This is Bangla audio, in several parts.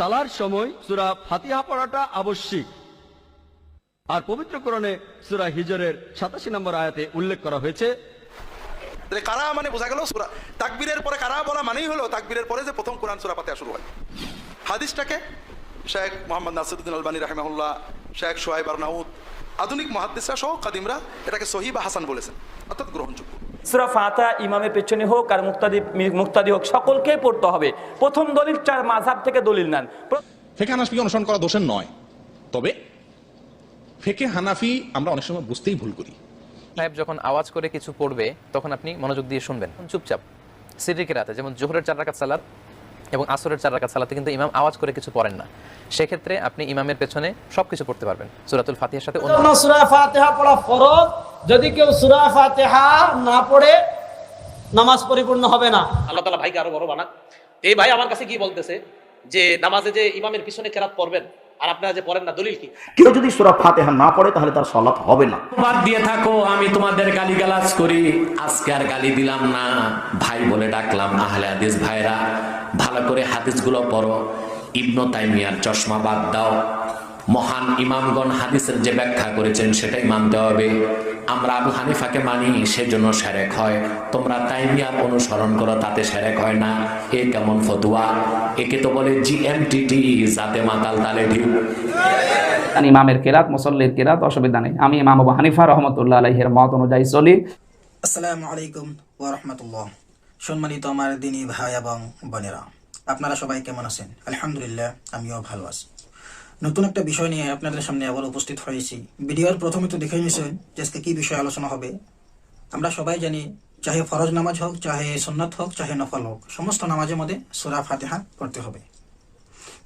সালার সময় সূরা ফাতিহা পড়াটা আবশ্যিক। আর পবিত্র কোরআনে সূরা হিজরের 87 নম্বর আয়াতে উল্লেখ করা হয়েছে, কারা মানে বোঝা গেল সূরা তাকবীরের পরে কারা বলা মানেই হলো তাকবীরের পরে যে প্রথম কোরআন সূরা ফাতিহা শুরু হয়। হাদিসটাকে শেখ মোহাম্মদ নাসিরউদ্দিন আলবানী রাহিমাহুল্লাহ, শেখ শোয়েব আরনাউত, আধুনিক মুহাদ্দিসরা সহ কাদিমরা এটাকে সহিহ বা হাসান বলেছেন, অর্থাৎ গ্রহণযোগ্য। সূরা ফাতিহা ইমামের পেছনে হোক আর মুক্তাদি হোক সকলকেই পড়তে হবে। প্রথম দলিল চার মাযহাব থেকে দলিল নেন। ফিকহে হানাফিকে অনুসরণ করা দোষের নয়, তবে ফিকহে হানাফি আমরা অনেক সময় বুঝতেই ভুল করি। সাহেব যখন আওয়াজ করে কিছু পড়বে তখন আপনি মনোযোগ দিয়ে শুনবেন, চুপচাপ। সিররি কিরাতে যেমন জোহরের 4 রাকাত সালাত এবং আসরের 4 রাকাত সালাতে কিন্তু ইমাম আওয়াজ করে কিছু পড়েন না, সেক্ষেত্রে আপনি ইমামের পেছনে সবকিছু পড়তে পারবেন সূরাতুল ফাতিহার সাথে। সূরা ফাতিহা পড়া ফরজ, যদি কেউ সূরা ফাতিহা না পড়ে নামাজ পরিপূর্ণ হবে না। আল্লাহ তাআলা ভাইকে আরো বড় বানাক। এই ভাই আমার কাছে কি বলতেছে যে নামাজে যে ইমামের পিছনে কেরাত পড়বেন আর আপনারা যে পড়েন না, দলিল কি? কেউ যদি সূরা ফাতিহা না পড়ে তাহলে তার সালাত হবে না। বাদ দিয়ে থাকো, আমি তোমাদের গালিগালাজ করি, আজকে আর গালি দিলাম না, ভাই বলে ডাকলাম। আহলে হাদিস ভাইরা ভালো করে হাদিসগুলো পড়ো, ইবনে তাইমিয়ার চশমা বাদ দাও, মহান ইমামগণ হাদিসের যে ব্যাখ্যা করেছেন সেটাই মানতে হবে। আমরা আবু হানিফাকে মানি, সেজন্য শিরক হয়। তোমরা তাইমিয়ার অনুসরণ করো, তাতে শিরক হয় না। এ কেমন ফতোয়া? একে তো বলে জিএমটিটি, জাতে মাতাল তালে ঢিউ। ইমামের কেরাত, মুসল্লির কেরাত অসুবিধা নেই। আমি ইমাম আবু হানিফা রাহমাতুল্লাহ আলাইহির মত অনুযায়ী চলি। আসসালামু আলাইকুম ওয়া রাহমাতুল্লাহ। সম্মানিত আমার দিনী ভাই এবং বোনেরা, আপনারা সবাই কেমন আছেন? আলহামদুলিল্লাহ, আমিও ভালো আছি। নতুন একটা বিষয় নিয়ে আপনাদের সামনে আবার উপস্থিত হয়েছি। ভিডিওর প্রথমে তো দেখে নিয়েছেন যে আজকে কি বিষয়ে আলোচনা হবে। আমরা সবাই জানি, চাহে ফরজ নামাজ হোক, চাহে সুন্নাত হোক, চাহে নফল হোক, সমস্ত নামাজের মধ্যে সূরা ফাতিহা পড়তে হবে।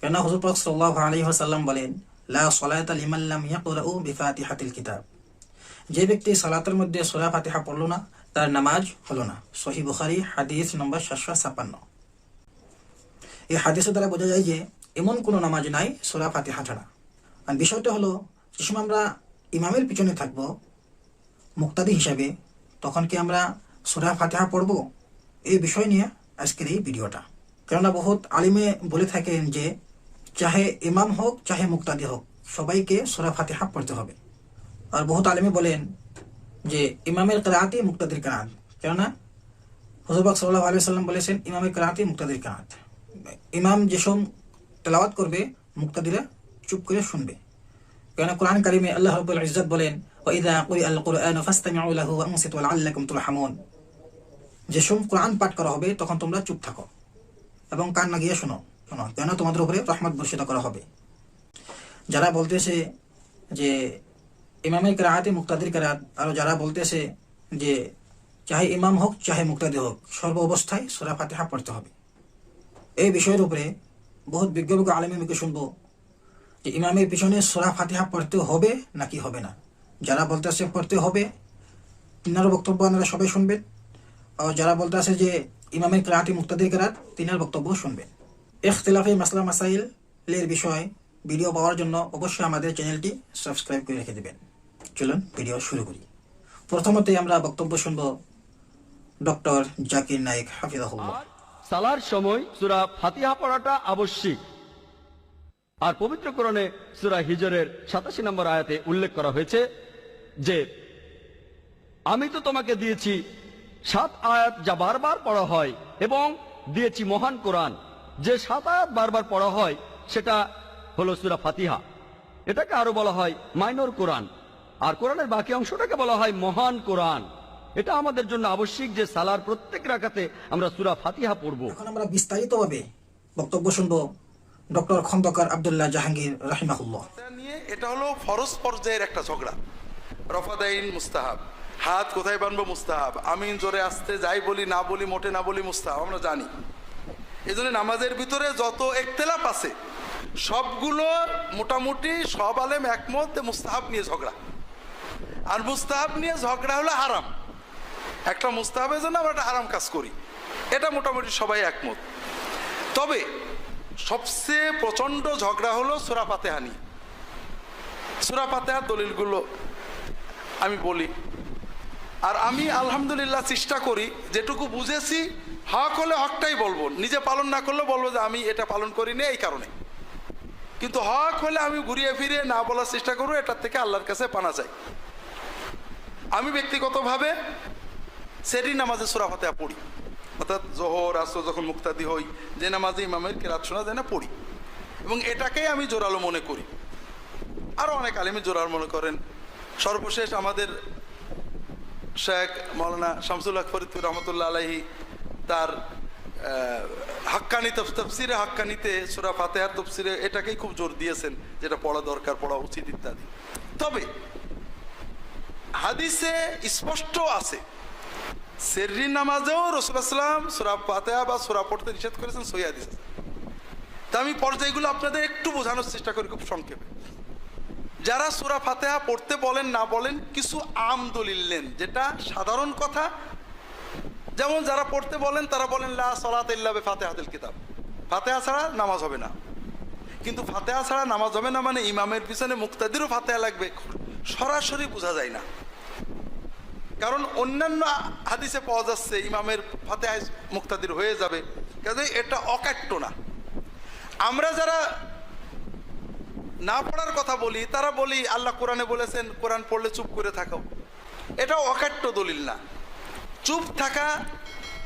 কেননা হুজুর পাক সাল্লাল্লাহু আলাইহি ওয়াসাল্লাম বলেন, লা সালাতা লিমান লাম ইয়াকরাউ বিফাতিহাতিল কিতাব। যে ব্যক্তি সালাতের মধ্যে সূরা ফাতিহা পড়লো না, তার নামাজ হলো না। সহিহ বুখারী হাদিস নম্বর 756। এই হাদিসের দ্বারা বোঝা যায় যে এমন কোনো নামাজ নাই সূরা ফাতিহা ছাড়া। আর বিষয়টা হলো, যে সময় আমরা ইমামের পিছনে থাকব মুক্তাদি হিসাবে, তখন কি আমরা সূরা ফাতিহা পড়ব? এই বিষয় নিয়ে আজকের এই ভিডিওটা। কেননা বহুত আলিমে বলে থাকেন যে চাহে ইমাম হোক চাহে মুক্তাদি হোক, সবাইকে সূরা ফাতিহা পড়তে হবে। আর বহুত আলিমে বলেন যে ইমামের কিরাআতই মুক্তাদির কিরাআত। কেননা হুজুর পাক সাল্লাল্লাহু আলাইহি ওয়াসাল্লাম বলেছেন, ইমামের কিরাআতই মুক্তাদির কিরাআত। ইমাম যেসব তেলাওয়াত করবে, মুক্তাদিরা চুপ করে শুনবে। কেননা কোরআন কারিমে আল্লাহ রাব্বুল ইজ্জত বলেন, ওয়া ইযা কুরিআল কুরআনু ফাসতামিউ লাহু ওয়া আনসিতু লাআল্লাকুম তুরহামুন। যেসব কোরআন পাঠ করা হবে তখন তোমরা চুপ থাকো এবং কান লাগিয়ে শোনো, কেন তোমাদের উপরে রহমত বর্ষিত করা হবে। যারা বলতেছে যে ইমামের কিরাআতই মুক্তাদির কিরাআত, আর যারা বলতেছে যে চাহে ইমাম হোক চাহে মুক্তাদি হোক, সর্ব অবস্থায় সূরা ফাতিহা পড়তে হবে। এই বিষয়ের উপরে বহুত বিজ্ঞ আলেমের মুখে শুনবো যে ইমামের পিছনে সূরা ফাতিহা পড়তে হবে নাকি হবে না। যারা বলতেছে পড়তে হবে, তিনার বক্তব্য আপনারা সবাই শুনবেন। আর যারা বলতেছে যে ইমামের কিরাআতই মুক্তাদির কিরাআত, তিনার বক্তব্য শুনবেন। ইখতিলাফি মাসলা মাসাইল এর বিষয় ভিডিও পাওয়ার জন্য অবশ্যই আমাদের চ্যানেলটি সাবস্ক্রাইব করে রেখে দেবেন। চলুন ভিডিও শুরু করি। প্রথমতেই আমরা বক্তব্য শুনব ডক্টর জাকির নায়েক হাফিজাহুল্লাহ। সালার সময় সূরা ফাতিহা পড়াটা আবশ্যিক। আর পবিত্র কোরআনে সূরা হিজরের 87 নম্বর আয়াতে উল্লেখ করা হয়েছে যে আমি তো তোমাকে দিয়েছি 7 আয়াত যা বারবার পড়া হয়, এবং দিয়েছি মহান কোরআন। যে 7 আয়াত বারবার পড়া হয় সেটা হলো সূরা ফাতিহা। এটাকে আরো বলা হয় মাইনর কোরআন, আর কোরআনের বাকি অংশটাকে বলা হয় মহান কোরআন। এটা আমাদের জন্য আবশ্যিক যে সালার প্রত্যেক রাকাতে আমরা সূরা ফাতিহা পড়ব। এখন আমরা বিস্তারিতভাবে বক্তব্য শুনবো ডক্টর খন্দকার আব্দুল্লাহ জাহাঙ্গীর রাহিমাহুল্লাহ নিয়ে। এটা হলো ফরজ পর্যায়ের একটা ঝগড়া। রফাদাইন মুস্তাহাব, হাত কোথায় বানবো মুস্তাহাব, আমিন জোরে আসতে যাই বলি না বলি মোটে না বলি মুস্তাহাব, আমরা জানি। এই জন্য নামাজের ভিতরে যত ইখতিলাফ আছে সবগুলো মোটামুটি সব আলেম একমত মুস্তাহাব নিয়ে ঝগড়া। আর মুস্তাহাব নিয়ে ঝগড়া হলো হারাম। একটা মুস্তাহাবের জন্য আমরা একটা হারাম কাজ করি, এটা মোটামুটি সবাই একমত। তবে সবচেয়ে প্রচন্ড ঝগড়া হলো সূরা ফাতিহা নিয়ে। সূরা ফাতিহার দলিলগুলো আমি বলি, আর আমি আলহামদুলিল্লাহ চেষ্টা করি যেটুকু বুঝেছি হক হলে হকটাই বলবো, নিজে পালন না করলে বলবো যে আমি এটা পালন করি না এই কারণে। কিন্তু হক হলে আমি ঘুরিয়ে ফিরে না বলার চেষ্টা করবো, এটার থেকে আল্লাহর কাছে পানা চাই। আমি ব্যক্তিগতভাবে সেরি নামাজে সূরা ফাতিহা পড়ি, অর্থাৎ জোহর আসর যখন মুক্তাদি হই, যে নামাজে ইমামের কেরাত শোনা যায় না পড়ি, এবং এটাকেই আমি জোরালো মনে করি। আরও অনেক আলেমী জোরাল মনে করেন। সর্বশেষ আমাদের শেখ মৌলানা শামসুল হক ফরিদপুর রহমতুল্লাহ আলাইহি তার হাক্কানি তফসিরে হাক্কানিতে সূরা ফাতিহার তফসিরে এটাকেই খুব জোর দিয়েছেন, যেটা পড়া দরকার, পড়া উচিত ইত্যাদি। তবে হাদিসে স্পষ্ট আছে সেররি নামাজেও রাসূলুল্লাহ সাল্লাল্লাহু আলাইহি ওয়াসাল্লাম সূরা ফাতিহা বা সূরা পড়তে নিষেধ করেছেন, সহিহ হাদিস আছে। তা আমি পর্যায়গুলো আপনাদের একটু বোঝানোর চেষ্টা করি খুব সংক্ষেপে। যারা সূরা ফাতিহা পড়তে বলেন না বলেন, কিছু আম দলিল নেন, যেটা সাধারণ কথা। যেমন যারা পড়তে বলেন তারা বলেন লা সালাতা ইল্লা বিফাতিহাতিল কিতাব, ফাতিহা ছাড়া নামাজ হবে না। কিন্তু ফাতিহা ছাড়া নামাজ হবে না মানে ইমামের পিছনে মুক্তাদিরও ফাতিহা লাগবে, সরাসরি বোঝা যায় না। কারণ অন্যান্য হাদিসে পাওয়া যাচ্ছে ইমামের ফাতিহা মুক্তাদির হয়ে যাবে, কাজে এটা অকাট্য না। আমরা যারা না পড়ার কথা বলি তারা বলি আল্লাহ কোরআনে বলেছেন কোরআন পড়লে চুপ করে থাকো, এটা অকাট্য দলিল না। চুপ থাকা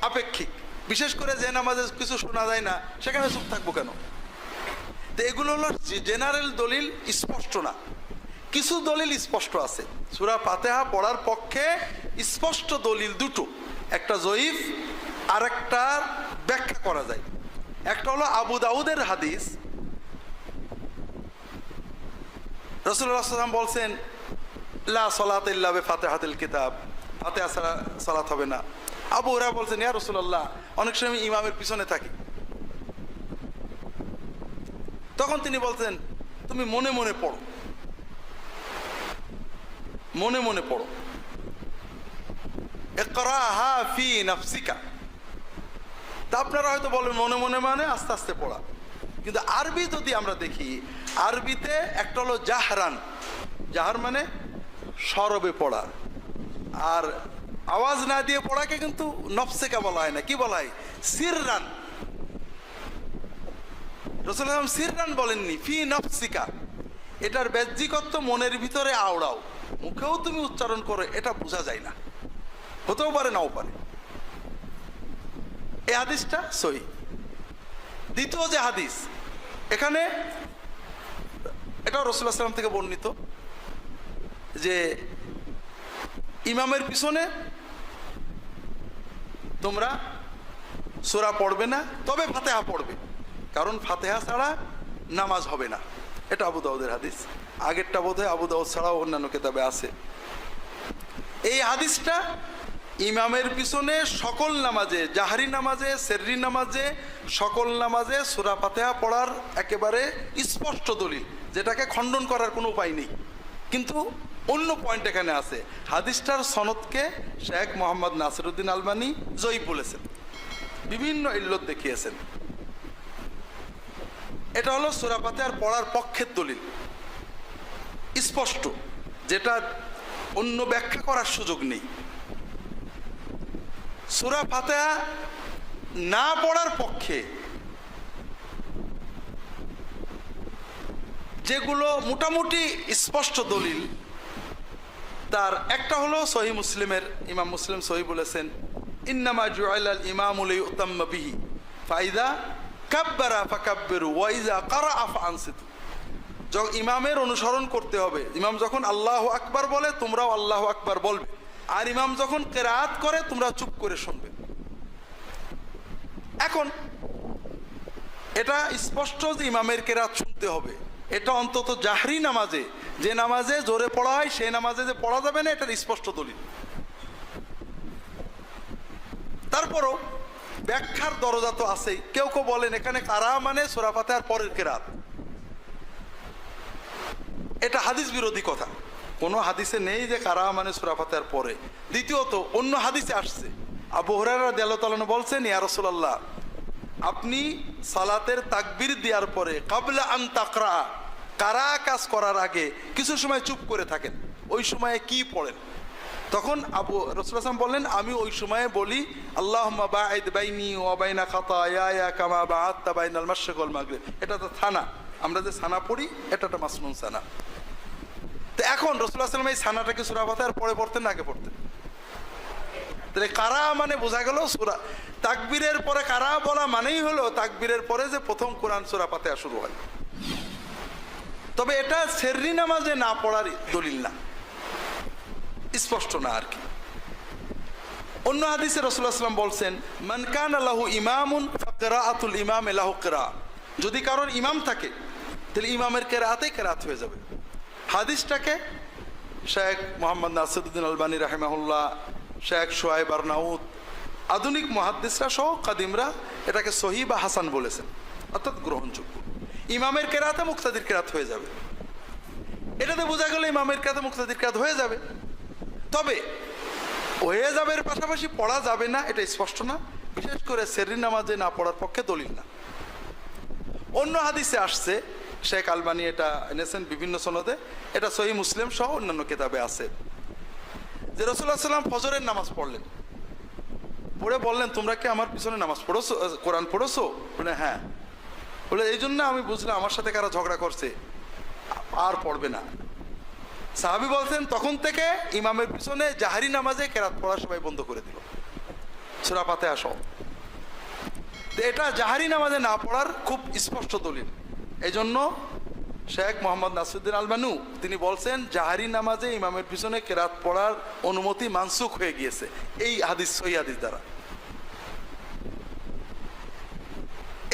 আপেক্ষিক, বিশেষ করে যে নামাজে কিছু শোনা যায় না সেখানে চুপ থাকবো কেন? তো এগুলো হলো জেনারেল দলিল, স্পষ্ট না। কিছু দলিল স্পষ্ট আছে। সূরা ফাতিহা পড়ার পক্ষে স্পষ্ট দলিল দুটো, একটা জয়ীফ আর একটা ব্যাখ্যা করা যায়। একটা হলো আবু দাউদের হাদিস, রাসূলুল্লাহ সাল্লাল্লাহু আলাইহি ওয়াসাল্লাম বলছেন লা সালাতা ইল্লা বিফাতিহাতিল কিতাব, ফাতিহা ছাড়া সালাত হবে না। আবু হুরায়রা বলছেন ইয়া রাসূলুল্লাহ, অনেক সময় আমি ইমামের পিছনে থাকি। তখন তিনি বলতেন তুমি মনে মনে পড়ো, মনে মনে পড়ো, ইকরাহা ফি নাফসিকা। তা আপনারা হয়তো বলেন মনে মনে মানে আস্তে আস্তে পড়া, কিন্তু আরবি যদি আমরা দেখি, আরবিতে একটা হলো জাহরান, জাহার মানে সরবে পড়া, আর আওয়াজ না দিয়ে পড়াকে কিন্তু নফসিকা বলা হয় না, কি বলা হয়? সিররান। রাসূলুল্লাহ সিররান বলেননি, ফি নফসিকা। এটার বাহ্যিকত্ব মনের ভিতরে আওড়াও, মুখেও তুমি উচ্চারণ করো, এটা বোঝা যায় না, হতেও পারে নাও পারে। এই হাদিসটা সহিহ। দ্বিতীয় যে হাদিস, এখানে এটাও রাসূলুল্লাহ সাল্লাল্লাহু আলাইহি ওয়াসাল্লাম থেকে বর্ণিত, যে ইমামের পিছনে তোমরা সূরা পড়বে না, তবে ফাতিহা পড়বে, কারণ ফাতিহা ছাড়া নামাজ হবে না। এটা আবু দাউদের হাদিস। আগেরটা বোধহয় আবু দাউদ ছাড়াও অন্যান্য কিতাবে আছে। এই হাদিসটা ইমামের পিছনে সকল নামাজে, জাহরি নামাজে, সেররি নামাজে, সকল নামাজে সূরা ফাতিহা পড়ার একেবারে স্পষ্ট দলিল, যেটাকে খণ্ডন করার কোনো উপায় নেই। কিন্তু অন্য পয়েন্ট এখানে আছে। হাদিসটার সনদকে শেখ মোহাম্মদ নাসিরউদ্দিন আলবানী জয়ীফ বলেছেন, বিভিন্ন ইল্লত দেখিয়েছেন। এটা হলো সূরা ফাতিহার পড়ার পক্ষের দলিল, স্পষ্ট, যেটা অন্য ব্যাখ্যা করার সুযোগ নেই। সূরা ফাতিহা না পড়ার পক্ষে যেগুলো মোটামুটি স্পষ্ট দলিল, তার একটা হলো সহিহ মুসলিমের, ইমাম মুসলিম সহিহ বলেছেন ইন্নামা জুইলাল ইমামু লিয়ুতাম্মা বিহি ফাইদা কাব্বারা ফাকাব্বিরু ওয়া ইযা ক্বারাআ ফাআনসিতু। যখন ইমামের অনুসরণ করতে হবে, ইমাম যখন আল্লাহু আকবার বলে তোমরাও আল্লাহু আকবার বলবে, আর ইমাম যখন কিরাত করে তোমরা চুপ করে শুনবে। এখন এটা স্পষ্ট যে ইমামের কিরাত শুনতে হবে, এটা অন্তত জাহরি নামাজে, যে নামাজে জোরে পড়া হয় সেই নামাজে যে পড়া যাবে না, এটার স্পষ্ট দলিল। তারপরও ব্যাখ্যার দরজা তো আছেই। কেউ কেউ বলেন এখানে কারা মানে সূরা ফাতিহার পরের কিরাত, এটা হাদিস বিরোধী কথা। কোনো হাদিসে নেই যে কারা মানে সূরা ফাতিহার পরে। দ্বিতীয়ত অন্য হাদিসে আসছে, আবু হুরায়রা রাদিয়াল্লাহু তাআলা বলছেন ইয়া রাসূলুল্লাহ, আপনি সালাতের তাকবীর দেওয়ার পরে কাবলা আন তাকরা, কারা কাজ করার আগে কিছু সময় চুপ করে থাকেন, ওই সময়ে কি পড়েন? তখন আবু রাসূলুল্লাহ সাল্লাল্লাহু আলাইহি ওয়াসাল্লাম বললেন আমি ওই সময়ে বলি আল্লাহুম্মা বাঈদ বাইনি ওয়া বাইনা খাতায়ায়া কামা বাআদতা বাইনাল মাশরিক ওয়াল মাগরিব। এটা তো থানা, আমরা যে সানা পড়ি এটা একটা মাসনুন সানা। তো এখন রাসূলুল্লাহ সাল্লাল্লাহু আলাইহি ওয়াসাল্লাম এই সানাটাকে সূরা ফাতিহার পরে পড়তেন না আগে পড়তেন? তাহলে কারা মানে বোঝা গেল সূরা তাকবীরের পরে কারা বলা মানেই হলো তাকবীরের পরে যে প্রথম কোরআন সূরা ফাতিহা শুরু হয়। তবে এটা সেররি নামাজে না পড়ার দলিল না, স্পষ্ট না আর কি। অন্য হাদিসে রাসূলুল্লাহ সাল্লাল্লাহু আলাইহি ওয়াসাল্লাম বলছেন, মান কানা লাহু ইমামুন ফাকিরাআতুল ইমামি লাহু কিরা। যদি কারোর ইমাম থাকে তাহলে ইমামের কিরাআতেই কিরাআত হয়ে যাবে। হাদিসটাকে শেখ মোহাম্মদ নাসিরউদ্দিন আলবানী রাহিমাহুল্লাহ, শেখ শোয়েব আরনাউত, আধুনিক মুহাদ্দিসরা সহ কাদিমরা এটাকে সহিহ বা হাসান বলেছেন, অর্থাৎ গ্রহণযোগ্য। ইমামের কিরাআতে মুক্তাদির কিরাআত হয়ে যাবে। এটাতে বোঝা গেল ইমামের কিরাআতে মুক্তাদির কিরাআত হয়ে যাবে। তবে হয়ে যাবে এর পাশাপাশি পড়া যাবে না এটা স্পষ্ট না, বিশেষ করে সেররি নামাজে না পড়ার পক্ষে দলিল না। অন্য হাদিসে আসছে, শেখ আলবানী এটা এনেছেন বিভিন্ন সনদে, এটা সহিহ মুসলিম সহ অন্যান্য কিতাবে আছে, যে রাসূলুল্লাহ সাল্লাল্লাহু আলাইহি ওয়াসাল্লাম ফজরের নামাজ পড়লেন, পড়ে বললেন তোমরা কি আমার পিছনে নামাজ পড়েছো, কোরআন পড়েছো? বলে হ্যাঁ। বলে এই জন্য আমি বুঝলাম আমার সাথে কারা ঝগড়া করছে, আর পড়বে না। সাহাবী বলছেন তখন থেকে ইমামের পিছনে জাহারি নামাজে কেরাত পড়া সবাই বন্ধ করে দিল, সূরা ফাতিহা সহ। এটা জাহারি নামাজে না পড়ার খুব স্পষ্ট দলিল। এই জন্য শেখ মোহাম্মদ নাসিরউদ্দিন আলবানু তিনি বলছেন জাহারি নামাজে ইমামের পিছনে কেরাত পড়ার অনুমতি মানসুখ হয়ে গিয়েছে এই হাদিস, সহিহ হাদিস দ্বারা।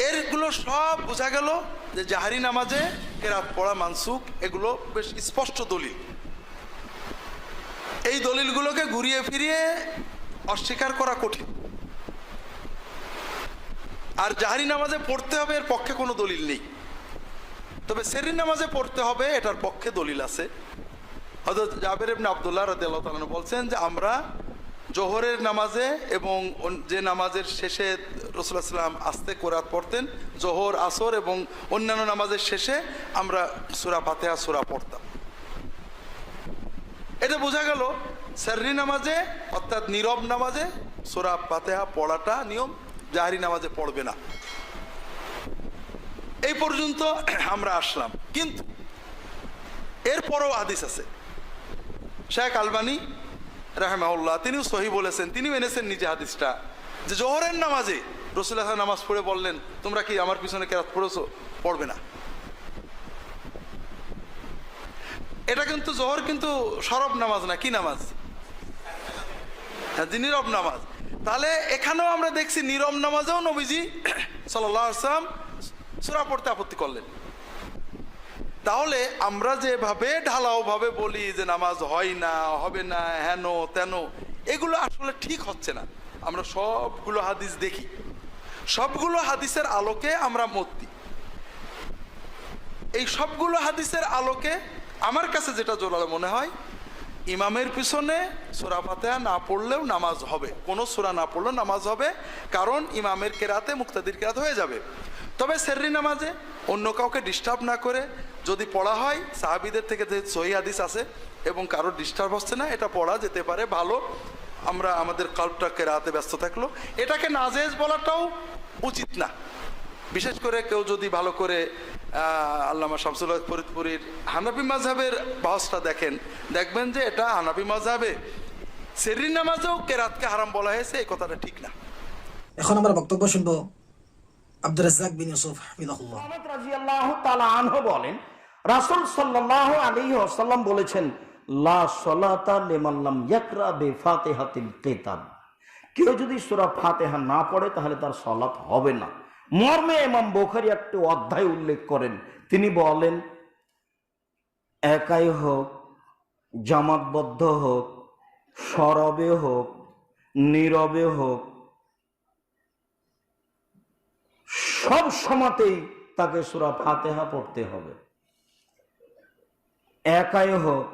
এরগুলো সব বোঝা গেল যে জাহারি নামাজে কেরাত পড়া মানসুখ, এগুলো বেশ স্পষ্ট দলিল। এই দলিলগুলোকে ঘুরিয়ে ফিরিয়ে অস্বীকার করা কঠিন। আর জাহারি নামাজে পড়তে হবে এর পক্ষে কোনো দলিল নেই, তবে সেররি নামাজে পড়তে হবে এটার পক্ষে দলিল আছে। হযরত জাবের ইবনে আব্দুল্লাহ রাদিয়াল্লাহু তাআলা বলছেন যে আমরা জোহরের নামাজে এবং যে নামাজের শেষে রাসূলুল্লাহ সাল্লাল্লাহু আলাইহি ওয়াসাল্লাম আস্তে কিরাত পড়তেন, জোহর, আসর এবং অন্যান্য নামাজের শেষে আমরা সূরা ফাতিহা সূরা পড়তাম। এটা বোঝা গেল সেররি নামাজে অর্থাৎ নীরব নামাজে সূরা ফাতিহা পড়াটা নিয়ম, জাহরি নামাজে পড়বে না। এই পর্যন্ত আমরা আসলাম, কিন্তু এরপরও হাদিস আছে। শেখ আলবানী রাহিমাহুল্লাহ তিনিও সহিহ বলেছেন, তিনিও এনেছেন নিজে হাদিসটা, যে জোহরের নামাজে রাসূলুল্লাহ নামাজ পড়ে বললেন তোমরা কি আমার পিছনে কেরাত পড়েছো? পড়বে না। এটা কিন্তু জোহর কিন্তু সরব নামাজ না, কি নামাজ? হ্যাঁ, নীরব নামাজ। তাহলে এখানেও আমরা দেখছি নীরব নামাজেও নবীজি সাল্লাল্লাহু আলাইহি ওয়াসাল্লাম সূরা পড়তে আপত্তি করলেন। তাহলে আমরা যেভাবে ঢালাও ভাবে বলি যে নামাজ হয় না, হবে না, হেন তেন, এগুলো আসলে ঠিক হচ্ছে না। আমরা সবগুলো হাদিস দেখি, সবগুলো হাদিসের আলোকে আমরা মত দিই। এই সবগুলো হাদিসের আলোকে আমার কাছে যেটা জোরালো মনে হয়, ইমামের পিছনে সূরা ফাতিহা না পড়লেও নামাজ হবে, কোনো সূরা না পড়লেও নামাজ হবে, কারণ ইমামের কেরাতে মুক্তাদির কেরাত হয়ে যাবে। তবে সেররি নামাজে অন্য কাউকে ডিস্টার্ব না করে যদি পড়া হয়, সাহাবীদের থেকে যে সহিহ হাদিস আছে এবং কারোর ডিস্টার্ব হচ্ছে না, এটা পড়া যেতে পারে, ভালো। আমরা আমাদের কালটা কেরাতে ব্যস্ত থাকলো, এটাকে নাজেজ বলাটাও উচিত না। বিশেষ করে কেউ যদি ভালো করে আল্লামা শামসুল হক ফরিদপুরীর হানাফি মাযহাবের বাহসটা দেখেন, দেখবেন যে এটা হানাফি মাযহাবে সেররি নামাজেও কেরাতকে হারাম বলা হয়েছে, এই কথাটা ঠিক না। এখন আমরা বক্তব্য শুনবো আব্দুর রাজ্জাক বিন ইউসুফ হাফিজাহুল্লাহ। মুহাম্মদ রাদিয়াল্লাহু তাআলা আনহু বলেন, রাসূল সাল্লাল্লাহু আলাইহি ওয়াসাল্লাম বলেছেন, লা সালাতা লিমান লাম ইয়াকরা বিফাতিহাতিল কিতাব। কেউ যদি সূরা ফাতিহা না পড়ে তাহলে তার সালাত হবে না। মর্মে ইমাম বুখারী একটি অধ্যায় উল্লেখ করেন, তিনি বলেন একাই হোক, জামাতবদ্ধ হোক, সরবে হোক, নীরবে হোক, সব সময়তেই তাকে সূরা ফাতিহা পড়তে হবে। একাই হোক,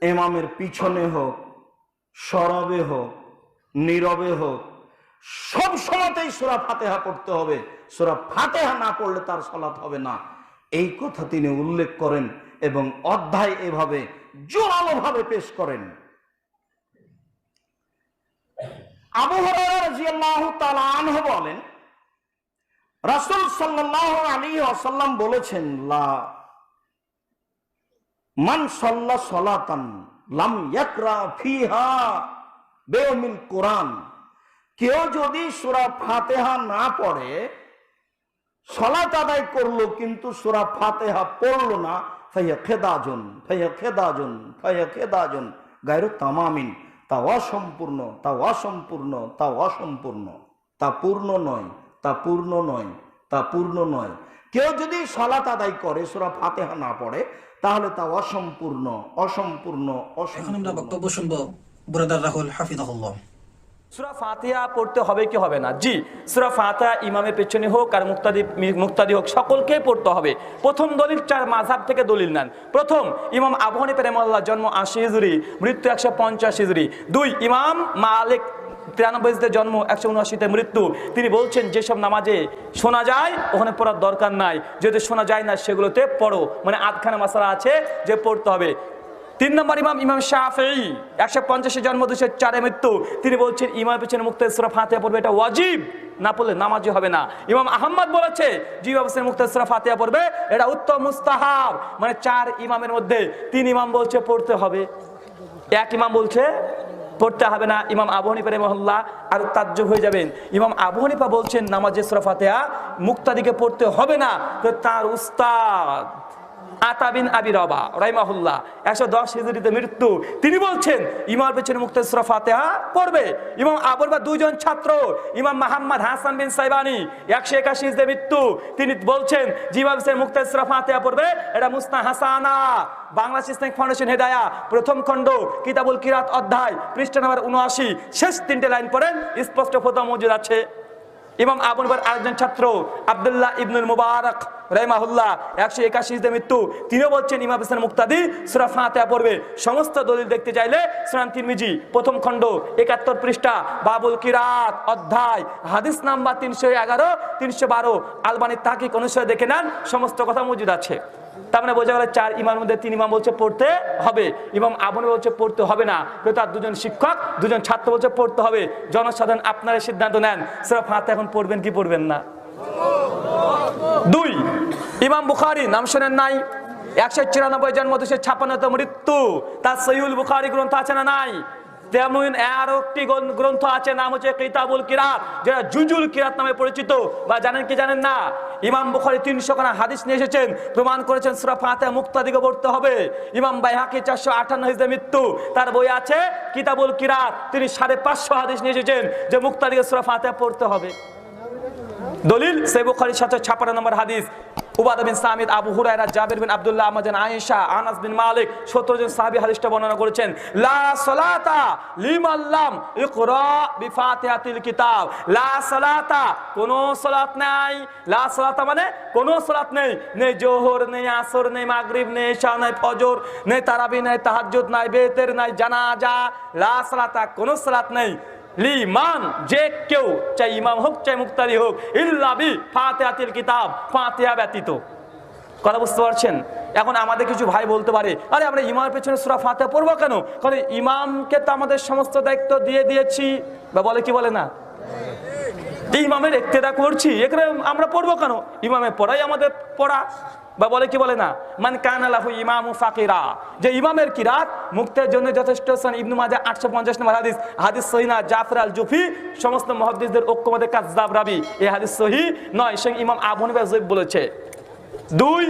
ইমামের পিছনে হোক, সরবে হোক, নীরবে হোক, সব সময়তেই সূরা ফাতিহা পড়তে হবে। সূরা ফাতিহা না পড়লে তার সালাত হবে না, এই কথা তিনি উল্লেখ করেন এবং অধ্যায় এভাবে জোরালো ভাবে পেশ করেন। আবু হুরায়রা রাদিয়াল্লাহু তাআলা আনহু বলেন, রাসূল সাল্লাল্লাহু আলাইহি ওয়াসাল্লাম বলেছেন, লা মান সাল্লা সালাতান লাম ইয়াকরা ফিহা বিউমিল কোরআন, কেউ যদি সূরা ফাতিহা না পড়ে, সালাত আদায় করলো কিন্তু সূরা ফাতিহা পড়লো না, ফাইয়া খেদাজুন গায়রু তামামিন, তা অসম্পূর্ণ, তা অসম্পূর্ণ, তা অসম্পূর্ণ, তা পূর্ণ নয়, তা পূর্ণ নয়, তা পূর্ণ নয়। কেউ যদি সালাত আদায় করে সূরা ফাতিহা না পড়ে, তাহলে তা অসম্পূর্ণ, অসম্পূর্ণ, এখন আমরা অসম্পূর্ণ। বক্তব্য শুনবো ব্রাদার রাহুল হাফিজাহুল্লাহ। সূরা ফাতিহা পড়তে হবে কি হবে না? জি, সূরা ফাতিহা ইমামের পেছনে হোক আর মুক্তাদি হোক, সকলকেই পড়তে হবে। প্রথম দলিল 4 মাযহাব থেকে দলিল নেন। প্রথম, ইমাম আবু হানিফা রাহিমাহুল্লাহ, জন্ম 80 হিজরি, মৃত্যু 150 হিজরি। 2, ইমাম মালিক 93 জন্ম, 179 মৃত্যু। তিনি বলছেন যেসব নামাজে শোনা যায় ওখানে পড়ার দরকার নাই, যেহেতু শোনা যায় না সেগুলোতে পড়ো, মানে আধখানা মাসালা আছে যে পড়তে হবে। 3 নম্বর ইমাম শাফিঈ, 150 জন্ম, 204 মৃত্যু। তিনি বলছেন ইমামের পেছনে মুক্তাদি সূরা ফাতিহা পড়বে, এটা ওয়াজিব, না পড়লে নামাজই হবে না। ইমাম আহমদ বলেছে ইমামের পেছনে মুক্তাদি সূরা ফাতিহা পড়বে, এটা উত্তম মুস্তাহাব। মানে 4 ইমামের মধ্যে 3 ইমাম বলছে পড়তে হবে, 1 ইমাম বলছে পড়তে হবে না। ইমাম আবু হানিফা রাহিমাহুল্লাহ আর তাজ্জুব হয়ে যাবেন। ইমাম আবু হানিফা বলছেন নামাজে সূরা ফাতিহা মুক্তাদিকে পড়তে হবে না, তো তার উস্তাদ আতা বিন আবি রবা রাহিমাহুল্লাহ 110 হিজরিতে মৃত্যু। তিনি বলছেন ইমামের পেছনে মুক্তাদি সূরা ফাতিহা পড়বে। ইমাম আবুর বা 2 জন ছাত্র, ইমাম মুহাম্মদ হাসান বিন সাইবানি 181 হিজরিতে মৃত্যু। তিনি বলছেন ইমামের পেছনে মুক্তাদি সূরা ফাতিহা পড়বে, এটা মুসনাদ হাসানা, বাংলাদেশ ইসলামিক ফাউন্ডেশন হেদায়া, প্রথম খণ্ড, কিতাবুল কিরাত অধ্যায়, পৃষ্ঠা নম্বর 79, শেষ 3টে লাইন পড়েন, স্পষ্ট ফতোয়া মজুদ আছে। ইমাম আবু হানিফার আরেকজন ছাত্র আব্দুল্লাহ ইবনুল মুবারক রাহিমাহুল্লাহ 181 হিজরিতে মৃত্যু। তিনিও বলছেন ইমাম পেছনে মুক্তাদি সূরা ফাতিহা পড়বে। সমস্ত দলিল দেখতে চাইলে সুনান তিরমিজি প্রথম খণ্ড 71 পৃষ্ঠা, বাবুল কিরাত অধ্যায়, হাদিস নাম্বার 311, 312, আলবানী তাহকিক অনুসারে দেখে নেন, সমস্ত কথা মজুদ আছে। তার মানে বোঝা গেল 4 ইমামের মধ্যে 3 ইমাম বলছে পড়তে হবে, ইমাম আবু হানিফা বলছে পড়তে হবে না, তার 2 জন শিক্ষক 2 জন ছাত্র বলছে পড়তে হবে। জনসাধারণ আপনারা সিদ্ধান্ত নেন সূরা ফাতিহা এখন পড়বেন কি পড়বেন না। 2, ইমাম বুখারী, নাম শোনেন নাই, 194 জন্ম, 256 মৃত্যু। তার সহিহুল বুখারী গ্রন্থ আছে না নাই? তেমন আরো একটি গ্রন্থ আছে, নাম হচ্ছে কিতাবুল কিরাত, যেটা জুজুল কিরাত নামে পরিচিত। বা জানেন কি জানেন না? ইমাম বুখারী 300 খানা হাদিস নিয়ে এসেছেন, প্রমাণ করেছেন সূরা ফাতিহা মুক্তাদিকে পড়তে হবে। ইমাম বাইহাকি 458 হিজরিতে মৃত্যু, তার বই আছে কিতাবুল কিরাত, তিনি 550 হাদিস নিয়ে এসেছেন যে মুক্তাদিকে সূরা ফাতিহা পড়তে হবে। দলিল সহিহ বুখারী 756 নম্বর হাদিস, উবাদা বিন সামিদ, আবু হুরায়রা, জাবির বিন আব্দুল্লাহ, আম্মা জান আয়েশা, আনাস বিন মালিক 17 জন সাহাবী হাদিসটা বর্ণনা করেছেন। লা সালাতা লিমান লাম ইকরা বিফাতিহাতিল কিতাব, লা সালাতা, কোনো সালাত নাই। লা সালাতা মানে কোনো সালাত নেই, নেই জোহর, নেই আসর, নেই মাগরিব, নেই ইশা, নেই ফজর, নেই তারাবি, নেই তাহাজ্জুদ, নাই বেতের, নাই জানাজা। লা সালাতা, কোনো সালাত নেই। লিমান, যে কেউ, চাই ইমাম হোক চাই মুক্তাদি হোক, ইল্লা বি ফাতিহাতিল কিতাব, ফাতিহা ব্যতীত। কথা বুঝতে পারছেন? এখন আমাদের কিছু ভাই বলতে পারে, আরে আমরা ইমামের পেছনে সূরা ফাতিহা পড়বো কেন? কারণ ইমামকে তো আমাদের সমস্ত দায়িত্ব দিয়ে দিয়েছি, বা বলে কি বলে না, ইমামের ইক্তেদা করছি, এখানে আমরা পড়বো কেন? ইমামের পড়াই আমাদের পড়া, বা বলে কি বলে না, মান কানা লাহু ইমামু ফাকিরা, যে ইমামের কিরাত মুক্তের জন্য যথেষ্ট। ইবনে মাজাহ 850 নম্বর হাদিস, হাদিস সহিহ না। জাফর আল জুফি সমস্ত মুহাদ্দিসদের ঐক্যমতে কাযযাব রাবি, এই হাদিস সহিহ নয়, সে ইমাম আবু হানিফা যঈফ বলেছে। 2,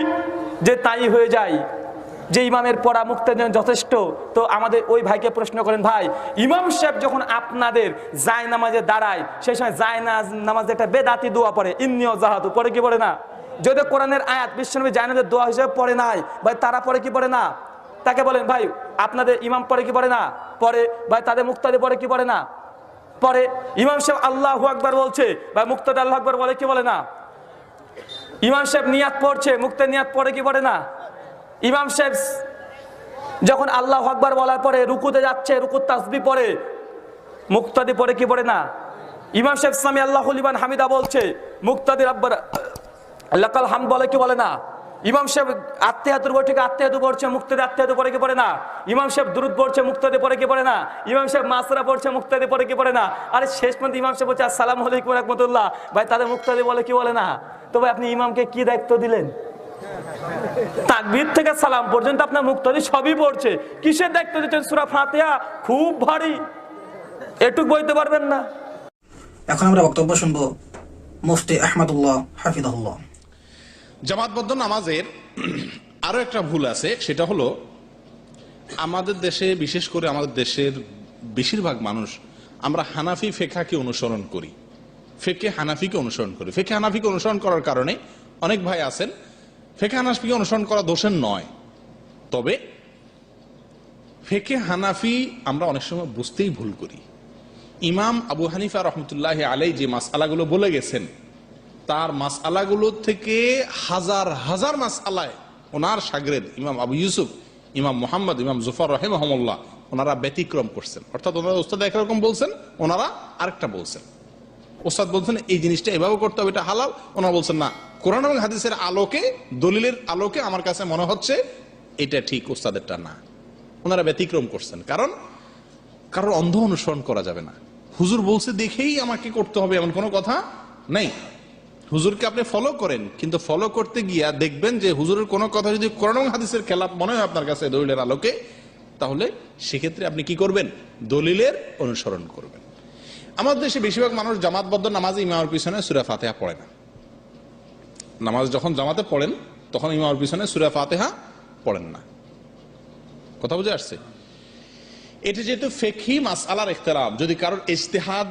যে তাই হয়ে যায় যে ইমামের পড়া মুক্তের জন্য যথেষ্ট, তো আমাদের ওই ভাইকে প্রশ্ন করেন, ভাই ইমাম সাহেব যখন আপনাদের যায় নামাজে দাঁড়ায়, সেই সময় যায় নামাজে একটা বেদাতি দোয়া পড়ে, ইন্নিও জাহাতু, পড়ে কি পড়ে না? যদি কোরআনের আয়াত বিশ্বনবী জায়নামাজের দোয়া হিসেবে পড়ে নাই, ভাই তারা পড়ে কি পড়ে না? তাকে বলেন, ভাই আপনাদের ইমাম পড়ে কি পড়ে না? পড়ে। ভাই তাদের মুক্তাদি পড়ে কি পড়ে না? পড়ে। ইমাম সাহেব আল্লাহু আকবার বলছে, ভাই মুক্তাদি আল্লাহু আকবার বলে কি বলে না? ইমাম সাহেব নিয়াত পড়ছে, মুক্তাদি নিয়াত পড়ে কি পড়ে না? ইমাম সাহেব যখন আল্লাহু আকবার বলার পরে রুকুতে যাচ্ছে, রুকুর তাসবিহ পড়ে, মুক্তাদি পড়ে কি পড়ে না? ইমাম সাহেব সামি আল্লাহু লিমান হামিদা বলছে, মুক্তাদি রাব্বানা লাকাল হামদ বলে কি বলে না? ইমাম সাহেব আত্মীয়াতুর বই থেকে আত্মীয়াতু পড়ছে, মুক্তাদি আত্মীয়াতু পড়ে কি পড়ে না? ইমাম সাহেব দুরুদ পড়ছে, মুক্তাদি পড়ে কি পড়ে না? ইমাম সাহেব মাসরা পড়ছে, মুক্তাদি পড়ে কি পড়ে না? আরে শেষ পর্যন্ত ইমাম সাহেব বলছে আসসালামু আলাইকুম ওয়া রাহমাতুল্লাহ, ভাই তাদের মুক্তাদি বলে কি বলে না? তো ভাই আপনি ইমামকে কি দায়িত্ব দিলেন? তাকবীর থেকে সালাম পর্যন্ত আপনার মুক্তাদি সবই পড়ছে, কিসের দায়িত্ব দিচ্ছেন? সূরা ফাতিহা খুব ভারী, এটুক বইতে পারবেন না। এখন আমরা বক্তব্য শুনবো মুফতি আহমদুল্লাহ হাফিজাহুল্লাহ। জামাতবদ্ধ নামাজের আরো একটা ভুল আছে, সেটা হলো আমাদের দেশে, বিশেষ করে আমাদের দেশের বেশিরভাগ মানুষ আমরা হানাফি ফেকাকে অনুসরণ করি, ফেকে হানাফিকে অনুসরণ করি। ফেকে হানাফিকে অনুসরণ করার কারণে অনেক ভাই আছেন, ফেকে হানাফিকে অনুসরণ করা দোষের নয়, তবে ফেকে হানাফি আমরা অনেক সময় বুঝতেই ভুল করি। ইমাম আবু হানিফা রহমতুল্লাহ আলাই যে মাসআলাগুলো বলে গেছেন, তার মাসআলাগুলো থেকে হাজার হাজার মাসআলায় ওনার শাগরেদ ইমাম আবু ইউসুফ, ইমাম মুহাম্মদ, ইমাম জুফর রাহিমাহুল্লাহ ওনারা ব্যতিক্রম করছেন। অর্থাৎ ওনারা ওস্তাদ একরকম বলছেন, ওনারা আরেকটা বলছেন। ওস্তাদ বলছেন এই জিনিসটা এভাবে করতে হবে, এটা হালাল, ওনারা বলছেন না, কোরআন এবং হাদিসের আলোকে, দলিলের আলোকে আমার কাছে মনে হচ্ছে এটা ঠিক, ওস্তাদেরটা না। ওনারা ব্যতিক্রম করছেন, কারণ কারোর অন্ধ অনুসরণ করা যাবে না। হুজুর বলছে দেখেই আমাকে করতে হবে এমন কোনো কথা নেই। হুজুরকে আপনি ফলো করেন, কিন্তু ফলো করতে গিয়া দেখবেন যে হুজুরের কোনো কথা যদি কোরআন এবং হাদিসের খেলাফ মনে হয় আপনার কাছে দলিলের আলোকে, তাহলে সেক্ষেত্রে আপনি কি করবেন? দলিলের অনুসরণ করবেন। আমাদের দেশে বেশিরভাগ মানুষ জামাতবদ্ধ নামাজে ইমামের পিছনে সূরা ফাতিহা পড়ে না। নামাজ যখন জামাতে পড়েন তখন ইমামের পিছনে সূরা ফাতিহা পড়েন না। কথা বুঝে আসছে? এটা যেহেতু ফিকহি মাসআলার ইখতিলাফ, যদি কারোর ইজতিহাদ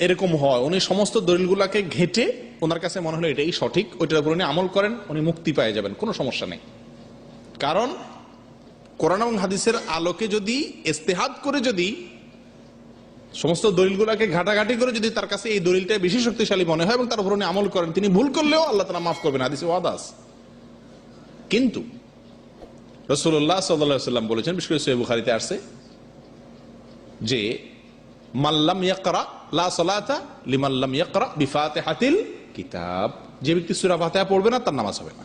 এরকম হয়, উনি সমস্ত দলিলগুলোকে ঘেটে ওনার কাছে মনে হলো এটাই সঠিক, ওইটার উপর উনি আমল করেন, উনি মুক্তি পেয়ে যাবেন, কোনো সমস্যা নেই। কারণ কোরআন এবং হাদিসের আলোকে যদি ইজতিহাদ করে, যদি সমস্ত দলিলগুলোকে ঘাটাঘাটি করে যদি তার কাছে এই দলিলটা বেশি শক্তিশালী মনে হয় এবং তার উপর উনি আমল করেন, তিনি ভুল করলেও আল্লাহ তাআলা মাফ করবেন, হাদিসে ওয়াদা আছে। কিন্তু রাসূলুল্লাহ সাল্লাল্লাহু আলাইহি ওয়াসাল্লাম বলেছেন, বিশেষ করে সহিহ বুখারীতে আসছে যে মাল্লাম ইয়াকরা লা সালাতা লিমান লাম ইয়াকরা বিফাতিহাতিল কিতাব, যে ব্যক্তি সূরা ফাতিহা পড়বে না তার নামাজ হবে না।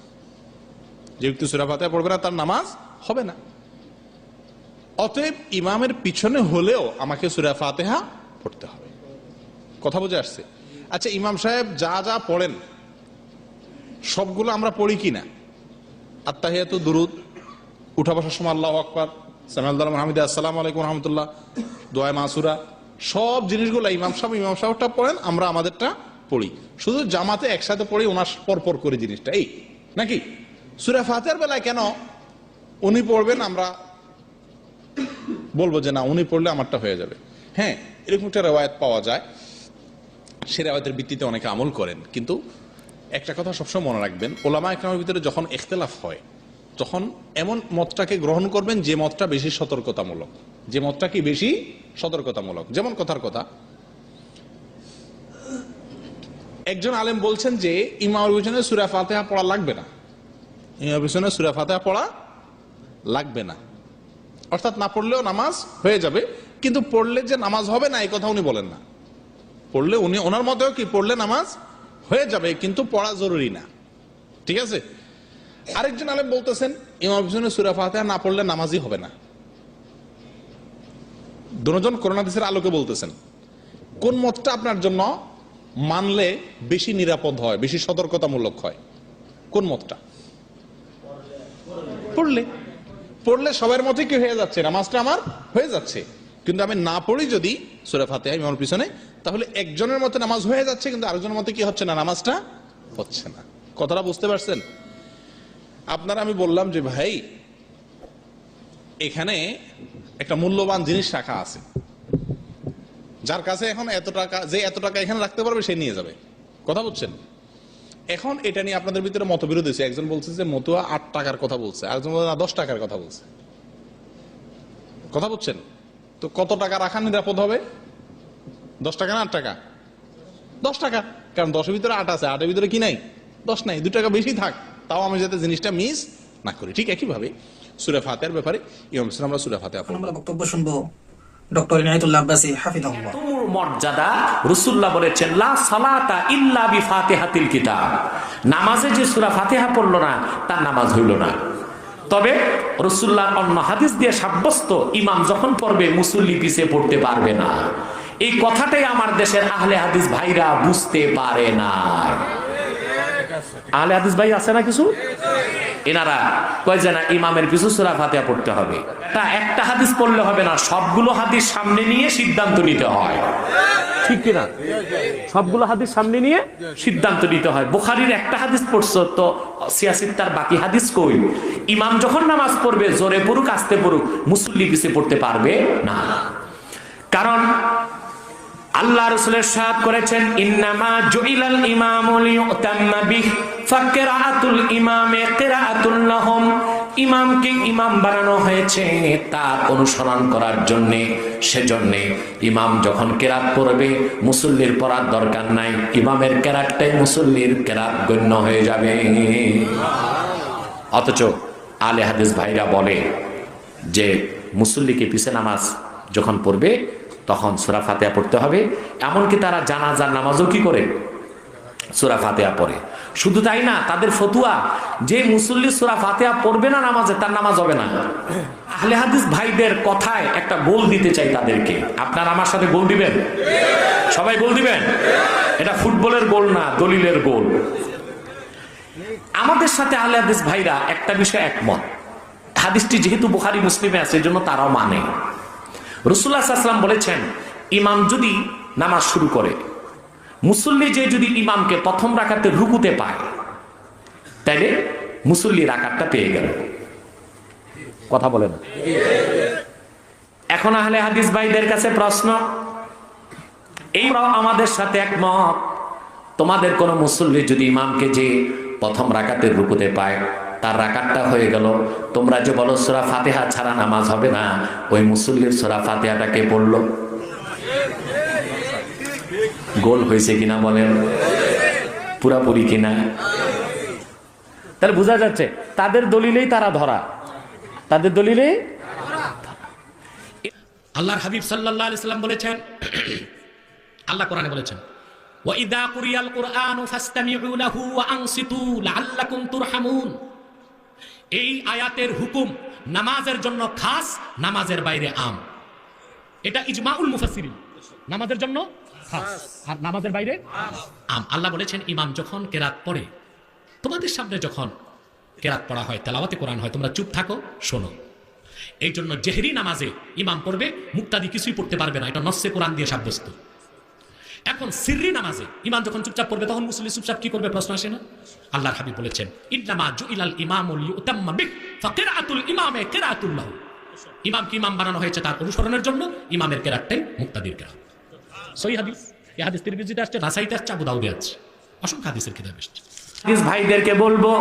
যে ব্যক্তি সূরা ফাতিহা পড়বে না তার নামাজ হবে না। অতএব ইমামের পিছনে হলেও আমাকে সূরা ফাতিহা পড়তে হবে। কথা বুঝে আসছে? আচ্ছা, ইমাম সাহেব যা যা পড়েন সবগুলো আমরা পড়ি কিনা? আত্তাহিয়াতু, দুরুদ, উঠা বসার সময় আল্লাহু আকবার, সামিআল্লাহু হামিদা, আসসালামু আলাইকুম ওয়া রাহমাতুল্লাহ, দোয়া মাসুরা, সব জিনিসগুলো ইমাম সাহেবটা পড়েন, আমরা আমাদেরটা পড়ি। শুধু জামাতে একসাথে পড়ি ওনার পরপর করে জিনিসটা এই নাকি? সূরা ফাতিহার বেলায় কেন উনি পড়বেন আমরা বলবো যে না উনি পড়লে আমারটা হয়ে যাবে? হ্যাঁ, এরকম একটা রিওয়ায়াত পাওয়া যায়, সে রিওয়ায়াতের ভিত্তিতে অনেকে আমল করেন। কিন্তু একটা কথা সবসময় মনে রাখবেন, ওলামা ইকরামের ভিতরে যখন ইখতিলাফ হয় তখন এমন মতটাকে গ্রহণ করবেন যে মতটা বেশি সতর্কতামূলক, যে মতটা কি বেশি সতর্কতামূলক। যেমন কথার কথা, একজন আলেম বলছেন যে ইমামের পিছনে সূরা ফাতিহা পড়া লাগবে না, ইমামের পিছনে সূরা ফাতিহা পড়া লাগবে না, অর্থাৎ না পড়লেও নামাজ হয়ে যাবে। কিন্তু পড়লে যে নামাজ হবে না এই কথা উনি বলেন না। পড়লে উনি ওনার মতেও কি পড়লে নামাজ হয়ে যাবে, কিন্তু পড়া জরুরি না। ঠিক আছে? আরেকজন আলেম বলতেছেন ইমামের পিছনে সূরা ফাতিহা না পড়লে নামাজই হবে না। দুজন কোরআন হাদিসের আলোকে বলতেছেন। কোন মতটা আপনার জন্য মানলে বেশি নিরাপদ হয়, বেশি সতর্কতামূলক হয়? কোন মতটা? পড়লে সবার মতে কি হয়ে যাচ্ছে, নামাজটা আমার হয়ে যাচ্ছে। কিন্তু আমি না পড়ি যদি সূরা ফাতিহা ইমামের পিছনে, তাহলে একজনের মতে নামাজ হয়ে যাচ্ছে, কিন্তু আরেকজনের মতে কি হচ্ছে না, নামাজটা হচ্ছে না। কথাটা বুঝতে পারছেন? আপনারা, আমি বললাম যে ভাই এখানে একটা মূল্যবান জিনিস রাখা আছে, যার কাছে এখন এত টাকা, যে এত টাকা এখানে রাখতে পারবে সে নিয়ে যাবে। কথা বুঝছেন? এখন এটা নিয়ে আপনাদের ভিতরে মতবিরোধ হয়েছে। একজন বলছে যে মতুয়া 8 টাকার কথা বলছে, আরেকজন বলছে না 10 টাকার কথা বলছে। কথা বুঝছেন? তো কত টাকা রাখা নিরাপদ হবে? 10 টাকা না 8 টাকা? 10 টাকা, কারণ 10-এর ভিতরে 8 আছে, 8-এর ভিতরে কি নাই? 10 নাই। 2 টাকা বেশি থাক, তাও আমি যাতে জিনিসটা মিস না করি। ঠিক একইভাবে সূরা ফাতিহার ব্যাপারে ইমাম সাহেব আমরা সূরা ফাতিহা পড়ব। আমরা বক্তব্য শুনবো ডক্টর ইনায়েতুল্লাহ আব্বাসী হাফিজাহুল্লাহ। তুমুর মর্যাদা রাসূলুল্লাহ বলেছেন লা সালাতা ইল্লা বিফাতিহাতিল কিতাব, নামাজে যে সূরা ফাতিহা পড়লো না তার নামাজ হইল না। তবে রাসূলুল্লাহর অন্য হাদিস দিয়ে সাব্যস্ত ইমাম যখন পড়বে মুসল্লি পিছে পড়তে পারবে না। এই কথাটাই আমার দেশের আহলে হাদিস ভাইরা বুঝতে পারে না। আহলে হাদিস ভাই আছে না কিছু, এনারা কয় যে না ইমামের পিছু সূরা ফাতিহা পড়তে হবে। তা একটা হাদিস পড়লে হবে না, সবগুলো হাদিস সামনে নিয়ে সিদ্ধান্ত নিতে হয়, ঠিক কিনা? সবগুলো হাদিস সামনে নিয়ে সিদ্ধান্ত নিতে হয়। বুখারীর একটা হাদিস পড়ছো তো সিয়াসিত্তার বাকি হাদিস কই? ইমাম যখন নামাজ পড়বে জোরে পড়ুক আস্তে পড়ুক মুসল্লি পিছে পড়তে পারবে না। কারণ আল্লাহ রাসূল ইরশাদ করেছেন ইন্নামা জুইলাল ইমামু লিয়ুতাম্মা বিহি ফাকিরাতুল ইমামে কিরাআতুল লাহুম, ইমামকে ইমাম বানানো হয়েছে তার অনুসরণ করার জন্য। সেজন্য ইমাম যখন কিরাত পড়বে মুসল্লির পড়ার দরকার নাই, ইমামের কিরাতটাই মুসল্লির কিরাত গণ্য হয়ে যাবে। অথচ আলে হাদিস ভাইরা বলে যে মুসল্লিকে পিছে নামাজ যখন পড়বে তখন সূরা ফাতিহা পড়তে হবে। এমনকি তারা জানাজার নামাজও কি করে? সূরা ফাতিহা পড়ে। শুধু তাই না, তাদের ফতুয়া যে মুসল্লি সূরা ফাতিহা পড়বে না নামাজে তার নামাজ হবে না। আহলে হাদিস ভাইদের কথায় একটা গোল দিতে চাই তাদেরকে। আপনারা আমার সাথে গোল দিবেন? সবাই গোল দিবেন? এটা ফুটবলের গোল না, দলিলের গোল। আমাদের সাথে আহলে হাদিস ভাইরা একটা বিষয় একমত, হাদিসটি যেহেতু বুখারী মুসলিমে আছে এজন্য তারাও মানে। রাসূলুল্লাহ সাল্লাল্লাহু আলাইহি ওয়াসাল্লাম বলেছেন ইমাম যদি নামাজ শুরু করে, মুসল্লি যে যদি ইমামকে প্রথম রাকাতে রুকুতে পায় তাইলে মুসল্লি রাকাতটা পেয়ে গেল। কথা বলেন। এখন আহলে হাদিস ভাইদের কাছে প্রশ্ন, এইরাও আমাদের সাথে একমত, তোমাদের কোন মুসল্লি যদি ইমামকে যে প্রথম রাকাতে রুকুতে পায় তার রাকাতটা হয়ে গেল, তোমরা যে বলো সূরা ফাতিহা ছাড়া নামাজ হবে না, ওই মুসল্লির সূরা ফাতিহাটা কে পড়লো? গোল হয়েছে কিনা বলেন? পুরাপুরি কিনা? তাহলে বোঝা যাচ্ছে তাদের দলিলেই তারা ধরা, তাদের দলিলেই। আল্লাহর হাবিব সাল্লাল্লাহু আলাইহি সাল্লাম বলেছেন, আল্লাহ কোরআনে বলেছেন ওয়া ইযা কুরিয়াল কুরআনু ফাসতামিউ লাহু ওয়া আনসিতু লাআল্লাকুম তুরহামুন। এই আয়াতের হুকুম নামাজের জন্য খাস, নামাজের বাইরে আম। এটা ইজমাউল মুফাসসিরিন, নামাজের জন্য খাস আর নামাজের বাইরে আম। আল্লাহ বলেছেন ইমাম যখন কেরাত পড়ে, তোমাদের সামনে যখন কেরাত পড়া হয়, তেলাওয়াতে কোরআন হয়, তোমরা চুপ থাকো, শোনো। এই জন্য জেহরি নামাজে ইমাম পড়বে, মুক্তাদি কিছুই পড়তে পারবে না, এটা নস্সে কোরআন দিয়ে সাব্যস্ত। এখন সিররি নামাজে ইমাম যখন চুপচাপ পড়বে তখন মুসল্লি চুপচাপ কি করবে? প্রশ্ন আসে না? আল্লাহর হাবিব বলেছেন ইন্নামা জুইলাল ইমামু লিয়ুতাম্মা বিহি ফাকিরাতুল ইমামে কিরাআতুল লাহু, ইমামকে ইমাম বানানো হয়েছে তার অনুসরণের জন্য, ইমামের কেরাতটাই মুক্তাদির কেরাত। সহিহ হাদিস, এই হাদিস তিরমিজিতে আসছে, নাসাইতে আসছে, আবু দাউদে আছে, অসংখ্য হাদিসের কিতাবে আসছে। হাদিস ভাইদেরকে বলবো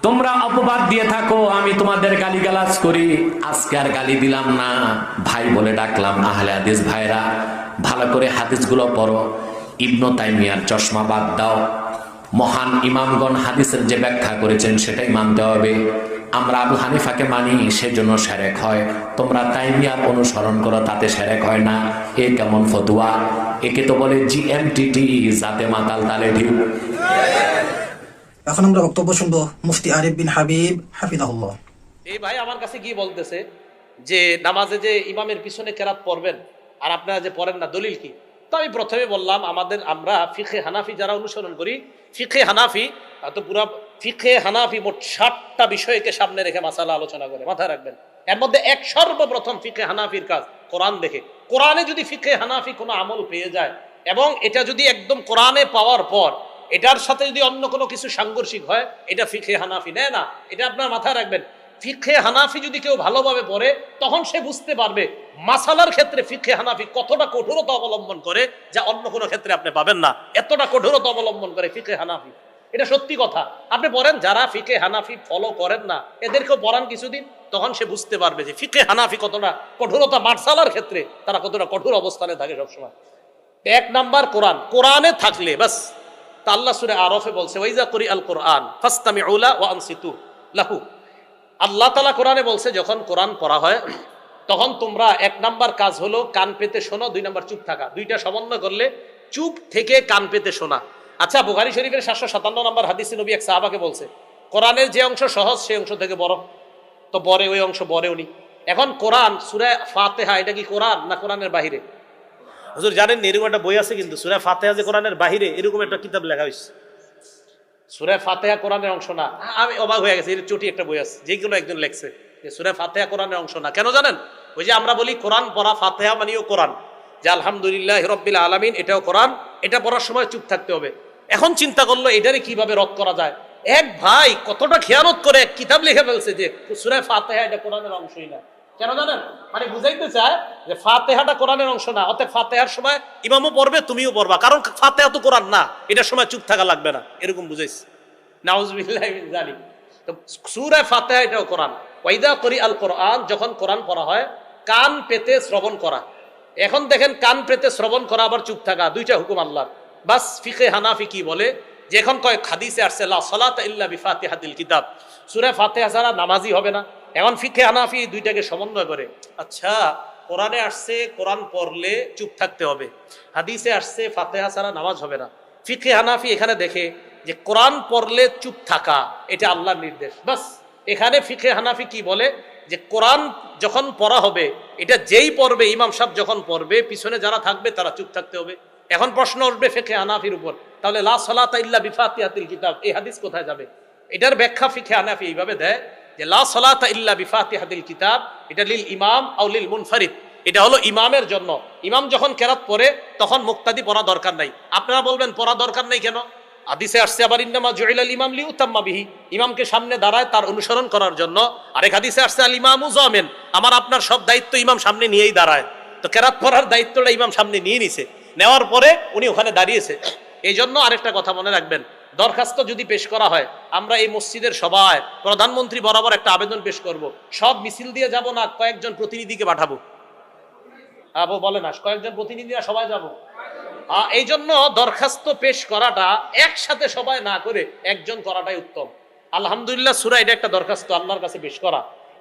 তোমরা অপবাদ দিয়ে থাকো, আমি তোমাদের গালিগালাজ করি, আজকে আর গালি দিলাম না, ভাই বলে ডাকলাম। আহলে হাদিস ভাইরা ভালো করে হাদিসগুলো পড়ো, ইবনে তাইমিয়ার চশমা বাদ দাও। মহান ইমামগণ হাদিসের যে ব্যাখ্যা করেছেন সেটাই মানতে হবে। আমরা আবু হানিফাকে মানি সেজন্য শিরক হয়, তোমরা তাইমিয়ার অনুসরণ করো তাতে শিরক হয় না। এ কেমন ফতোয়া? একে তো বলে জিএমটিটি, জাতে মাতাল তালে ঢিউ। এখন আমরা বক্তব্য শুনবো মুফতি আরিফ বিন হাবিব হাফিজাহুল্লাহ। এই ভাই আমার কাছে গিয়ে বলতেছে যে নামাজে যে ইমামের পিছনে কেরাত পড়বেন আর আপনারা যে পড়েন না, দলিল কি? তো আমি প্রথমে বললাম আমরা ফিকহে হানাফি যারা অনুসরণ করি, ফিকহে হানাফি তো পুরা ফিকহে হানাফি মোট 60টা বিষয়কে সামনে রেখে মাসালা আলোচনা করে, মাথায় রাখবেন। এর মধ্যে এক সর্বপ্রথম ফিকহে হানাফির কাজ কোরআন দেখে। কোরআনে যদি ফিকহে হানাফি কোনো আমল পেয়ে যায় এবং এটা যদি একদম কোরআনে পাওয়ার পর এটার সাথে যদি অন্য কোনো কিছু সাংঘর্ষিক হয়, এটা ফিকহে হানাফি নেয় না। এটা আপনার মাথায় রাখবেন। ফিকহে হানাফি যদি কেউ ভালোভাবে পড়ে তখন সে বুঝতে পারবে মাসালার ক্ষেত্রে ফিকহে হানাফি কতটা কঠোরতা অবলম্বন করে, যা অন্য কোনো ক্ষেত্রে আপনি পাবেন না। এতটা কঠোরতা অবলম্বন করে ফিকহে হানাফি, এটা সত্যি কথা। আপনি পড়েন, যারা ফিকহে হানাফি ফলো করেন না এদেরকেও পড়ান কিছুদিন, তখন সে বুঝতে পারবে যে ফিকহে হানাফি কতটা কঠোরতা, মাসালার ক্ষেত্রে তারা কতটা কঠোর অবস্থানে থাকে সবসময়। এক নাম্বার কোরআন, কোরআনে থাকলে বাস। তা আল্লাহ সূরা আরাফে বলছে ওয়াইজা কুরিআল কুরআন ফাসতামিউ লা ওয়া আনসিতু লাহু। আল্লাহ তাআলা কোরআনে বলছে যখন কোরআন পড়া হয় তখন তোমরা 1 নাম্বার কাজ হলো কান পেতে শোনো, 2 নাম্বার চুপ থাকা। দুইটা সমন্বয় করলে চুপ থেকে কান পেতে শোনা। আচ্ছা, বুখারী শরীফের 757 নম্বর হাদিসে নবী এক সাহাবাকে বলছে, কোরআনের যে অংশ সহজ সেই অংশ থেকে বড়, তো বরে ওই অংশ বরে উনি। এখন কোরআন সূরা ফাতিহা এটা কি কোরআন না কোরআনের বাহিরে? হুজুর জানেন এরকম একটা বই আছে কিন্তু, সূরা ফাতিহা যে কোরআনের বাহিরে এরকম একটা কিতাব লেখা হয়েছে। সূরা ফাতিহা কোরআনের অংশ না। আমি অবাক হয়ে গেছি, এর চটি একটা বই আছে যেগুলো একজন লেখছে যে সূরা ফাতিহা কোরআনের অংশ না। কেন জানেন? ওই যে আমরা বলি কোরআন পড়া, ফাতিহা মানেও কোরআন, যে আলহামদুলিল্লাহি রাব্বিল আলামিন এটাও কোরআন, এটা পড়ার সময় চুপ থাকতে হবে। এখন চিন্তা করলো এটারে কিভাবে রদ করা যায়। এক ভাই কতটা খেয়ানত করে এক কিতাব লিখে ফেলছে যে সূরা ফাতিহা এটা কোরআনের অংশই না। কেন জানেন? মানে বুঝাইতে চায় যে ফাতিহাটা কোরআনের অংশ না, অতএব ফাতিহার সময় ইমামও পড়বে তুমিও পড়বা, কারণ ফাতিহা তো কোরআন না, এটার সময় চুপ থাকা লাগবে না, এরকম বুঝাইছে। নাউজুবিল্লাহি মিন যালিক। তো সূরা ফাতিহা এটাও কোরআন। ওয়াইদা করি আল কোরআন, যখন কোরআন পড়া হয় কান পেতে শ্রবণ করা। এখন দেখেন কান পেতে শ্রবণ করা আবার চুপ থাকা, দুইটা হুকুম আল্লাহর। বাস ফিকে হানাফি কি বলে যে এখন কয়েক হাদিসে আসছে লা সালাতা ইল্লা বিফাতিহাতিল কিতাব, সূরা ফাতিহা ছাড়া নামাজই হবে না। এখন ফিকে হানাফি দুইটাকে সমন্বয় করে, আচ্ছা কোরআনে আসছে কোরআন পড়লে চুপ থাকতে হবে, হাদিসে আসছে ফাতিহা ছাড়া নামাজ হবে না। ফিকে হানাফি এখানে দেখে যে কোরআন পড়লে চুপ থাকা এটা আল্লাহর নির্দেশ। বাস এখানে ফিকে হানাফি কি বলে যে কোরআন যখন পড়া হবে এটা যেই পড়বে, ইমাম সাহেব যখন পড়বে পিছনে যারা থাকবে তারা চুপ থাকতে হবে। এখন প্রশ্ন উঠবে ফিকে হানাফির উপর, তাহলে লা সালাতা ইল্লা বিফাতিহাতিল কিতাব এই হাদিস কোথায় যাবে? এটার ব্যাখ্যা ফিকে হানাফি এইভাবে দেয় যে লা সালাতা ইল্লা বিফাতিহাতিল কিতাব এটা লিল ইমাম আও লিল মুনফারিদ, এটা হলো ইমামের জন্য। ইমাম যখন কেরাত পড়ে তখন মুক্তাদি পড়া দরকার নাই। আপনারা বলবেন পড়া দরকার নাই কেন? হাদিসে আসছে আবার ইন্নামা জুইলাল ইমাম লিউতাম্মা বিহি, ইমামকে সামনে দাঁড়ায় তার অনুসরণ করার জন্য। আরেক হাদিসে আসছে আল ইমামু জামিন, আমার আপনার সব দায়িত্ব ইমাম সামনে নিয়েই দাঁড়ায়। তো কেরাত পড়ার দায়িত্বটা ইমাম সামনে নিয়ে নিছে, নেওয়ার পরে উনি ওখানে দাঁড়িয়েছে। এই জন্য আরেকটা কথা মনে রাখবেন, দরখাস্ত যদি পেশ করা হয়, আমরা এই মসজিদের সবাই প্রধানমন্ত্রী বরাবর একটা আবেদন পেশ করব, সব মিছিল দিয়ে যাব না কয়েকজন প্রতিনিধিকে পাঠাবো? বলে না কয়েকজন প্রতিনিধিরা সবাই যাব। এই জন্য দরখাস্ত পেশ করাটা একসাথে সবাই না করে একজন করাটাই উত্তম। আলহামদুলিল্লাহ সূরা এটা একটা দরখাস্ত আল্লাহর কাছে পেশ করা।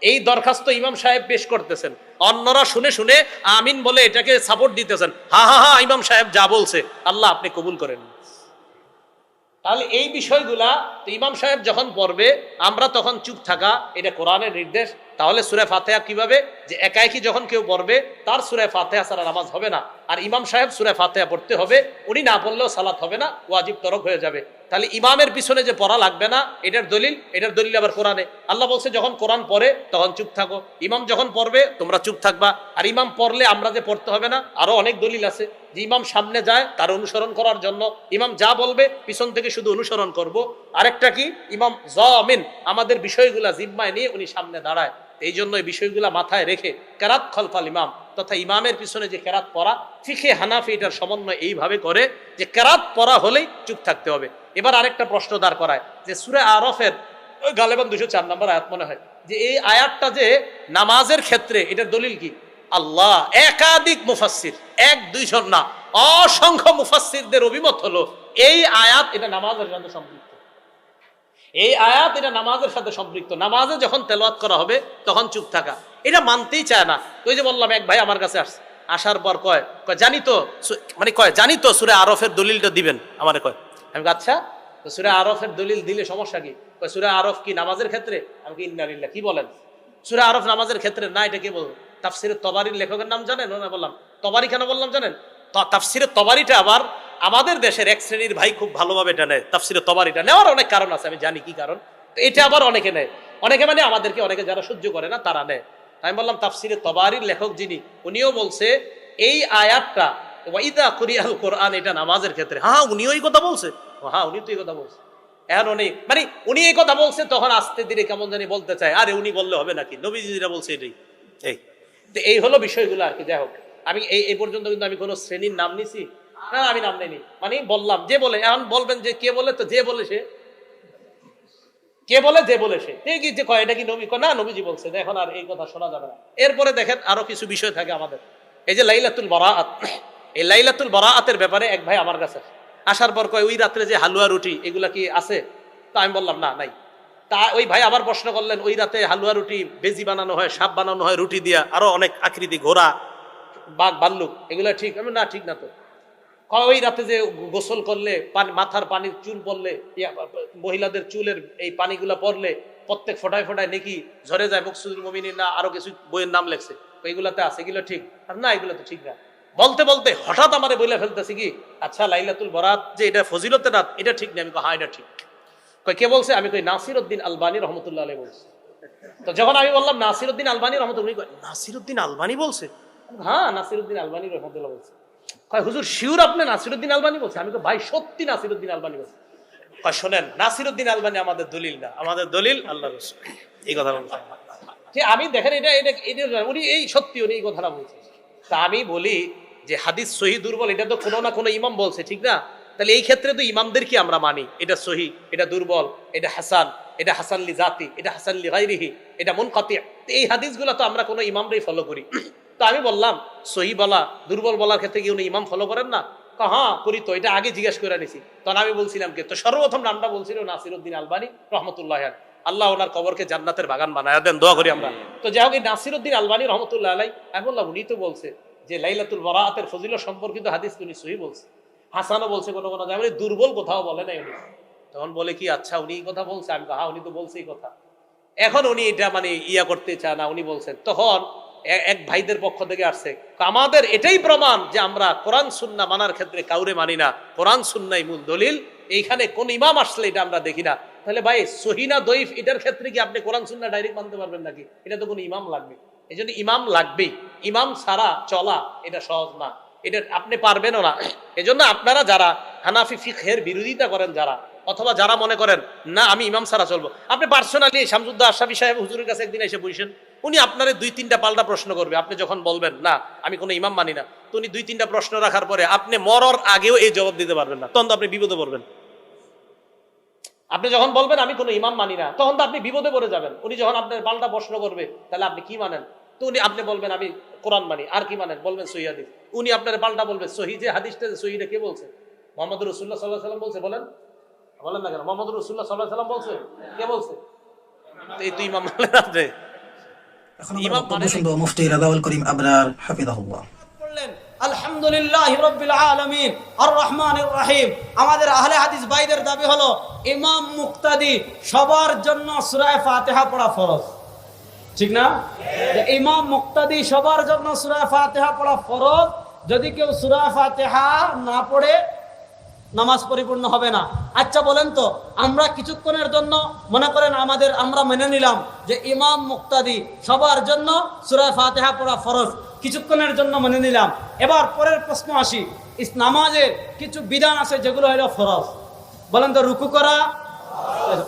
এই দরখাস্ত ইমাম সাহেব পেশ করতেছেন, অন্যরা শুনে শুনে আমিন বলে এটাকে সাপোর্ট দিতেছেন, হা হা হা ইমাম সাহেব যা বলছে আল্লাহ আপনি কবুল করেন। তাহলে এই বিষয়গুলা তো ইমাম সাহেব যখন পড়বে আমরা তখন চুপ থাকা, এটা কোরআনের নির্দেশ। তাহলে সূরা ফাতিহা কিভাবে যে একাকি যখন কেউ পড়বে তার সূরা ফাতিহা ছাড়া নামাজ হবে না, আর ইমাম সাহেব সূরা ফাতিহা পড়তে হবে, উনি না পড়লেও সালাত হবে না, ওয়াজিব তরক হয়ে যাবে। তাহলে ইমামের পিছনে যে পড়া লাগবে না এটার দলিল আবার কোরআনে। আল্লাহ বলছে যখন কোরআন পড়ে তখন চুপ থাকো, ইমাম যখন পড়বে তোমরা চুপ থাকবা। আর ইমাম পড়লে আমরা যে পড়তে হবে না, আরো অনেক দলিল আছে যে ইমাম সামনে যায় তার অনুসরণ করার জন্য, ইমাম যা বলবে পিছন থেকে শুধু অনুসরণ করব। আরেকটা কি, ইমাম জামিন, আমাদের বিষয়গুলা জিম্মায় নিয়ে উনি সামনে দাঁড়ায়। এই জন্য এই বিষয়গুলা মাথায় রেখে কেরাত খলফাল ইমাম তথা ইমামের পিছনে যে কেরাত পড়া, ফিকে হানাফি এটার সমন্বয় এইভাবে করে যে কেরাত পড়া হলেই চুপ থাকতে হবে। এবার আরেকটা প্রশ্ন দাঁড় করায় যে সূরা আরফের গালেবান 204 নম্বর আয়াত মনে হয়, যে এই আয়াতটা যে নামাজের ক্ষেত্রে এটার দলিল কি? আল্লাহ একাধিক মুফাসসির, 1-2 না অসংখ্য মুফাসসিরদের অভিমত হলো এই আয়াত এটা নামাজের সাথে সম্পৃক্ত। এই আয়াত এটা নামাজের সাথে সম্পৃক্ত। নামাজে যখন তেলাওয়াত করা হবে তখন চুপ থাকা, এটা মানতেই চায় না। ওই যে বললাম এক ভাই আমার কাছে আসছে, আসার পর কয় জানি তো সূরা আরফের দলিলটা দিবেন আমারে কয়। আমি আচ্ছা তো সূরা আরফের দলিল দিলে সমস্যা কি? কয় সূরা আরফ কি নামাজের ক্ষেত্রে? আমি কি ইন্না লিল্লাহ, কি বলেন? সূরা আরফ নামাজের ক্ষেত্রে না, এটা কে বলবো? তাফসিরে তবারির লেখকের নাম জানেন? না বললাম তবারি কেন বললাম জানেন? তাফসিরে তবারিটা আবার আমাদের দেশের এক শ্রেণীর ভাই খুব ভালোভাবে এটা নেয়। তাফসিরে তবারিটা নেওয়ার অনেক কারণ আছে, আমি জানি কি কারণ। তো এটা আবার অনেকে নেয়, অনেকে মানে আমাদেরকে, অনেকে যারা সহ্য করে না তারা নেয়। আমি বললাম তাফসিরে তবারির লেখক যিনি, উনিও বলছে এই আয়াতটা ওয়াইদা কুরিয়াল কোরআন এটা নামাজের ক্ষেত্রে। হ্যাঁ উনিও এই কথা বলছে, হ্যাঁ উনি তো এই কথা বলছে। এখন উনি এই কথা বলছে তখন আস্তে ধীরে কেমন জানি বলতে চায়, আরে উনি বললে হবে নাকি, নবীজিরা বলছে এটাই। এই হলো বিষয়গুলো আর কি। যাই হোক, আমি এই পর্যন্ত কিন্তু আমি কোনো শ্রেণীর নাম নিছি না, আমি নাম নেইনি, মানে বললাম যে বলে। এখন বলবেন যে কে বলে, তো যে বলে সে, কে বলে যে বলে সে, কি যে কয় এটা কি নবী? না নবীজি বলছে, এখন আর এই কথা শোনা যাবে না। এরপরে দেখেন আরো কিছু বিষয় থাকে আমাদের, এই যে লাইলাতুল বারাআত, এই লাইলাতুল বারাআতের ব্যাপারে এক ভাই আমার কাছে আসার পর কয় ওই রাত্রে যে হালুয়া রুটি এগুলা কি আছে? তো আমি বললাম না নাই। তা ওই ভাই আবার প্রশ্ন করলেন, ওই রাতে হালুয়া রুটি বেজি বানানো হয়, সাপ বানানো হয় রুটি দিয়া, আরো অনেক আকৃতি, ঘোড়া, বাঘ, ভাল্লুক, এগুলো ঠিক? আমি না, ঠিক না তো। ওই রাতে যে গোসল করলে মাথার পানির চুল পড়লে, মহিলাদের চুলের এই পানিগুলা পড়লে প্রত্যেক ফোটায় ফোটায় নাকি ঝরে যায়, মকসুদুল মুমিনিন না আরো কিছু বইয়ের নাম লেখছে, এগুলাতে আছে, এগুলো ঠিক? আর না, এগুলো তো ঠিক না। বলতে বলতে হঠাৎ আমারে বলে ফেলতেছি কি, আচ্ছা লাইলাতুল বরাত যে এটা ফজিলতের রাত, এটা ঠিক না? আমি কই হ্যাঁ এটা ঠিক। কই কে বলছে? আমি কই নাসিরউদ্দিন আলবানী রহমতুল্লাহ আলাইহি বলছে। তো যখন আমি বললাম নাসিরউদ্দিন আলবানী রহমতুল্লাহ, নাসিরউদ্দিন আলবানী বলছে? হ্যাঁ, নাসিরউদ্দিন আলবানী রহমতুল্লাহ বলছে। কয় হুজুর শিওর আপনি নাসিরউদ্দিন আলবানী বলছে? আমি কই ভাই সত্যি নাসিরউদ্দিন আলবানী বলছে। কয় শোনেন, নাসিরউদ্দিন আলবানী আমাদের দলিল না, আমাদের দলিল আল্লাহর রাসূল। এই কথা বলছে। আমি দেখেন এটা উনি এই সত্যি উনি এই কথাটা বলছে। তা আমি বলি যে হাদিস সহি দুর্বল, এটা তো কোনো না কোনো ইমাম বলছে, ঠিক না? তাহলে এই ক্ষেত্রে তো ইমামদের কি আমরা মানি, এটা সহি, এটা দুর্বল, এটা হাসান, এটা হাসান লি জাতি, এটা হাসান লি গায়রিহি, এটা মুনকাতি। এই হাদিসগুলো তো আমরা কোনো ইমামরাই ফলো করি। তো আমি বললাম সহি বলা দুর্বল বলার ক্ষেত্রে কি উনি ইমাম ফলো করেন না? হ্যাঁ করি তো, এটা আগে জিজ্ঞেস করে নিছি। তখন আমি বলছিলাম কি, তো সর্বপ্রথম নামটা বলছিল নাসিরউদ্দিন আলবানী রহমতুল্লাহ আলাইহি। আল্লাহ ওনার কবরকে জান্নাতের বাগান বানায় দেন, দোয়া করি আমরা। তো যাই হোক, এই নাসিরউদ্দিন আলবানী রহমতুল্লাহ আলাইহি, আমি বললাম উনি তো বলছে যে লাইলাতুল বরাতের ফজিলত সম্পর্কিত হাদিস উনি সহি বলছে, হাসানও বলছে কোনো কোনো জায়গায়, দুর্বল কোথাও বলে নাই উনি। তখন বলে কি আচ্ছা উনি এই কথা বলছে? আমি হ্যাঁ উনি তো বলছে এই কথা। এখন উনি এটা মানে ইয়া করতে চায় না, উনি বলছেন। তখন এক ভাইদের পক্ষ থেকে আসছে, আমাদের এটাই প্রমাণ যে আমরা কোরআন সুন্নাহ মানার ক্ষেত্রে কাউরে মানি না, কোরআন সুন্নাহই মূল দলিল, এইখানে কোন ইমাম আসলে এটা আমরা দেখি না। তাহলে ভাই সহিহ না দঈফ এটার ক্ষেত্রে কি আপনি কোরআন সুন্নাহ ডাইরেক্ট মানতে পারবেন নাকি? এটা তো কোনো ইমাম লাগবে। এই জন্য ইমাম লাগবেই, ইমাম ছাড়া চলা এটা সহজ না, এটা আপনি পারবেনও না। এজন্য আপনারা যারা হানাফি ফিকহের বিরোধিতা করেন, যারা অথবা যারা মনে করেন না আমি ইমাম ছাড়া চলবো, আপনি পার্সোনালি শামসুদ্দৌলা আশরাফী সাহেব হুজুরের কাছে একদিন এসে বসেন, উনি আপনারে 2-3টা পাল্টা প্রশ্ন করবে। আপনি যখন বলবেন না আমি কোনো ইমাম মানি না, তো উনি 2-3টা প্রশ্ন রাখার পরে আপনি মরার আগেও এই জবাব দিতে পারবেন না, তখন তো আপনি বিপদে পড়বেন। আপনি যখন বলবেন আমি কোনো ইমাম মানি না, তখন তো আপনি বিপদে পড়ে যাবেন। উনি যখন আপনার পাল্টা প্রশ্ন করবে, তাহলে আপনি কি মানেন? তো উনি আপনি বলবেন আমি কোরআন মানি, আর কি মানেন? বলবেন সহিহ হাদিস। উনি আপনার পাল্টা বলবে সহিহ যে হাদিসটা, সহিহটা কে বলছে? মুহাম্মদুর রাসূলুল্লাহ সাল্লাল্লাহু আলাইহি ওয়াসাল্লাম বলছে। বলেন বলেন না কেন? মুহাম্মদুর রাসূলুল্লাহ সাল্লাল্লাহু আলাইহি ওয়াসাল্লাম বলছে? কে বলছে? এই তুই ইমাম মানলেন আপনি? এখন আমরা বক্তব্য শুনবো মুফতি রাজাউল করিম আবরার হাফিজাহুল্লাহ। আলহামদুলিল্লাহি রাব্বিল আলামিন আর রহমানির রহিম। আমাদের আহলে হাদিস ভাইদের দাবি হলো ইমাম মুক্তাদি সবার জন্য সূরা ফাতিহা পড়া ফরজ, ঠিক না? ইমাম মুক্তাদি সবার জন্য সূরা ফাতিহা পড়া ফরজ। যদি কেউ সূরা ফাতিহা না পড়ে নামাজ পরিপূর্ণ হবে না। আচ্ছা বলেন তো, আমরা কিছুক্ষণের জন্য মনে করেন আমরা মেনে নিলাম যে ইমাম মুক্তাদি সবার জন্য সূরা ফাতিহা পড়া ফরজ, কিছুক্ষণের জন্য মেনে নিলাম। এবার পরের প্রশ্ন আসি, নামাজের কিছু বিধান আছে যেগুলো হলো ফরজ। বলেন তো, রুকু করা,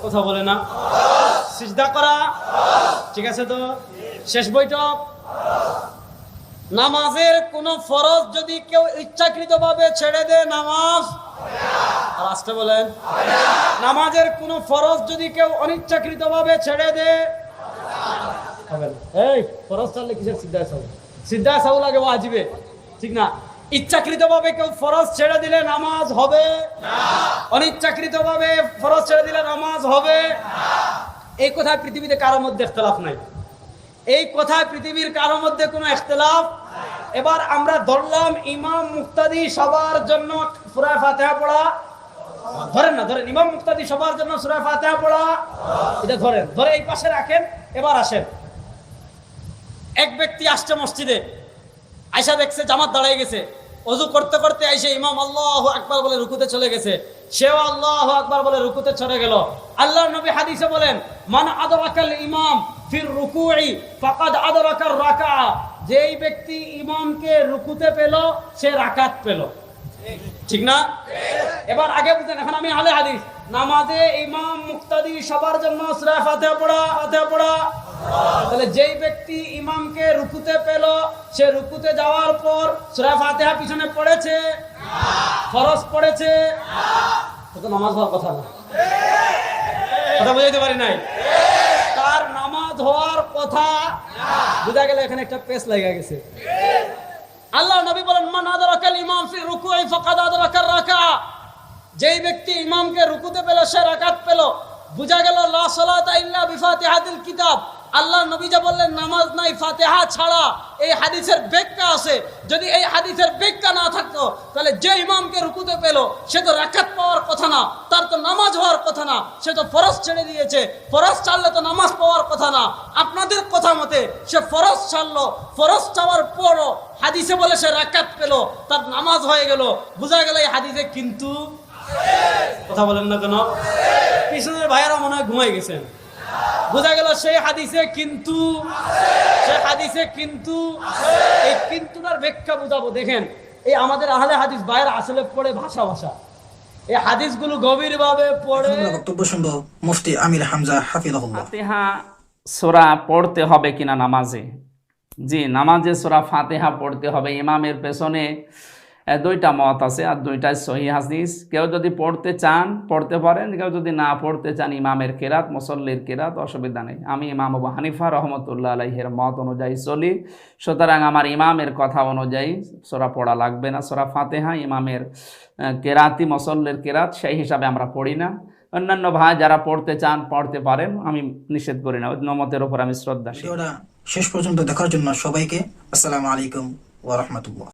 কথা বলে না, সিজদা করা, ঠিক আছে তো, শেষ বৈঠক। নামাজের কোন ফরজ যদি কেউ ইচ্ছাকৃতভাবে ছেড়ে দেয় নামাজ, আর আসতে বলেন, নামাজের কোন ফরজ যদি কেউ অনিচ্ছাকৃতভাবে ছেড়ে দেয়, এই ফরজ ছাড়লে কিসের সিদ্ধা সাউ? সিদ্ধা সাউ লাগে ওয়াজিবে, ঠিক না? ইচ্ছাকৃতভাবে কেউ ফরজ ছেড়ে দিলে নামাজ হবে না, অনিচ্ছাকৃতভাবে ফরজ ছেড়ে দিলে নামাজ হবে না। এই কথায় পৃথিবীতে কারোর মধ্যে ইখতিলাফ নাই, এই কথায় পৃথিবীর কারোর মধ্যে কোনো ইখতিলাফ। এবার আমরা ধরলাম ইমাম মুক্তাদি সবার জন্য সূরা ফাতিহা পড়া, ধরেন না, ধরেন ইমাম মুক্তাদি সবার জন্য সূরা ফাতিহা পড়া, এটা ধরেন, ধরে এই পাশে রাখেন। এবার আসেন, এক ব্যক্তি আসছে মসজিদে, আয়সা দেখছে জামাত দাঁড়ায় গেছে, ওযু করতে করতে আইসে ইমাম আল্লাহু আকবার বলে রুকুতে চলে গেছে, সেও আল্লাহু আকবার বলে রুকুতে চলে গেল। আল্লাহর নবী হাদিসে বলেন, মান আদরাকাল ইমাম ফির রুকুই ফাকাদ আদরাকার রাকা। যেই ব্যক্তি ইমামকে রুকুতে পেল সে রাকাত পেল, ঠিক না? এবার আগে বুঝেন, এখন আমি আহলে হাদিস, নামাজে ইমাম মুক্তাদি সবার জন্য সূরা ফাতিহা পড়া, ফাতিহা পড়া। তাহলে যেই ব্যক্তি ইমামকে রুকুতে পেল সে রুকুতে যাওয়ার পর সূরা ফাতিহা পিছনে পড়েছে, ফরজ পড়েছে, তো নামাজ হওয়ার কথা না। কথা বুঝাইতে পারি নাই? তার নামাজ হওয়ার কথা বুঝা গেল। এখানে একটা পেশ লাগা গেছে। আল্লাহ নবী বলেন, মান আদরাকাল ইমাম ফি রুকুই ফাকাদ আদরাকার রাকা। যেই ব্যক্তি ইমামকে রুকুতে পেল সে রাকাত পেল। বোঝা গেল লা সালাতা ইল্লা বিফাতিহাতিল কিতাব। আল্লাহ নবী যা বললেন নামাজ নাই ফাতিহা ছাড়া, এই হাদিসের ব্যাখ্যা আছে। যদি এই হাদিসের ব্যাখ্যা না থাকতো তাহলে যে ইমামকে রুকুতে পেল সে তো রাকাত পাওয়ার কথা না, তার তো নামাজ হওয়ার কথা না, সে তো ফরজ ছেড়ে দিয়েছে। ফরজ ছাড়লে তো নামাজ পাওয়ার কথা না। আপনাদের কথা মতে সে ফরজ ছাড়লো, ফরজ চাওয়ার পরও হাদিসে বলে সে রাকাত পেল, তার নামাজ হয়ে গেল। বোঝা গেল এই হাদিসে কিন্তু কথা বলেন না কেন? পিছনের ভাইয়েরা মনে হয় ঘুমাই গেছেন। বোঝা গেল সেই হাদিসে কিন্তু, সে হাদিসে কিন্তু, এই কিন্তুটার ব্যাখ্যা বুঝাবো। দেখেন এই আমাদের আহলে হাদিস ভাইয়েরা আসলে পড়ে ভাষা ভাষা, এই হাদিসগুলো গভীরভাবে পড়ে। বক্তব্য শুনবো মুফতি আমির হামজা হাফিজাহুল্লাহ। ফাতিহা সূরা পড়তে হবে কিনা নামাজে? জি, নামাজে সূরা ফাতিহা পড়তে হবে। ইমামের পেছনে দুইটা মত আছে আর দুইটাই সহিহ হাদিস। কেউ যদি পড়তে চান পড়তে পারেন, কেউ যদি না পড়তে চান ইমামের কেরাত, মুসল্লির কেরাত, অসুবিধা নেই। আমি ইমাম আবু হানিফা রহমতুল্লাহ আলাইহির মত অনুযায়ী চলি, সুতরাং আমার ইমামের কথা অনুযায়ী সূরা পড়া লাগবে না। সূরা ফাতিহা ইমামের কেরাতি, মুসল্লির কেরাত, সেই হিসাবে আমরা পড়ি না। অন্যান্য ভাই যারা পড়তে চান পড়তে পারেন, আমি নিষেধ করি না। নমতের উপর আমি শ্রদ্ধাশীল। ভিডিওটা শেষ পর্যন্ত দেখার জন্য সবাইকে আসসালামু আলাইকুম ওয়া রাহমাতুল্লাহ।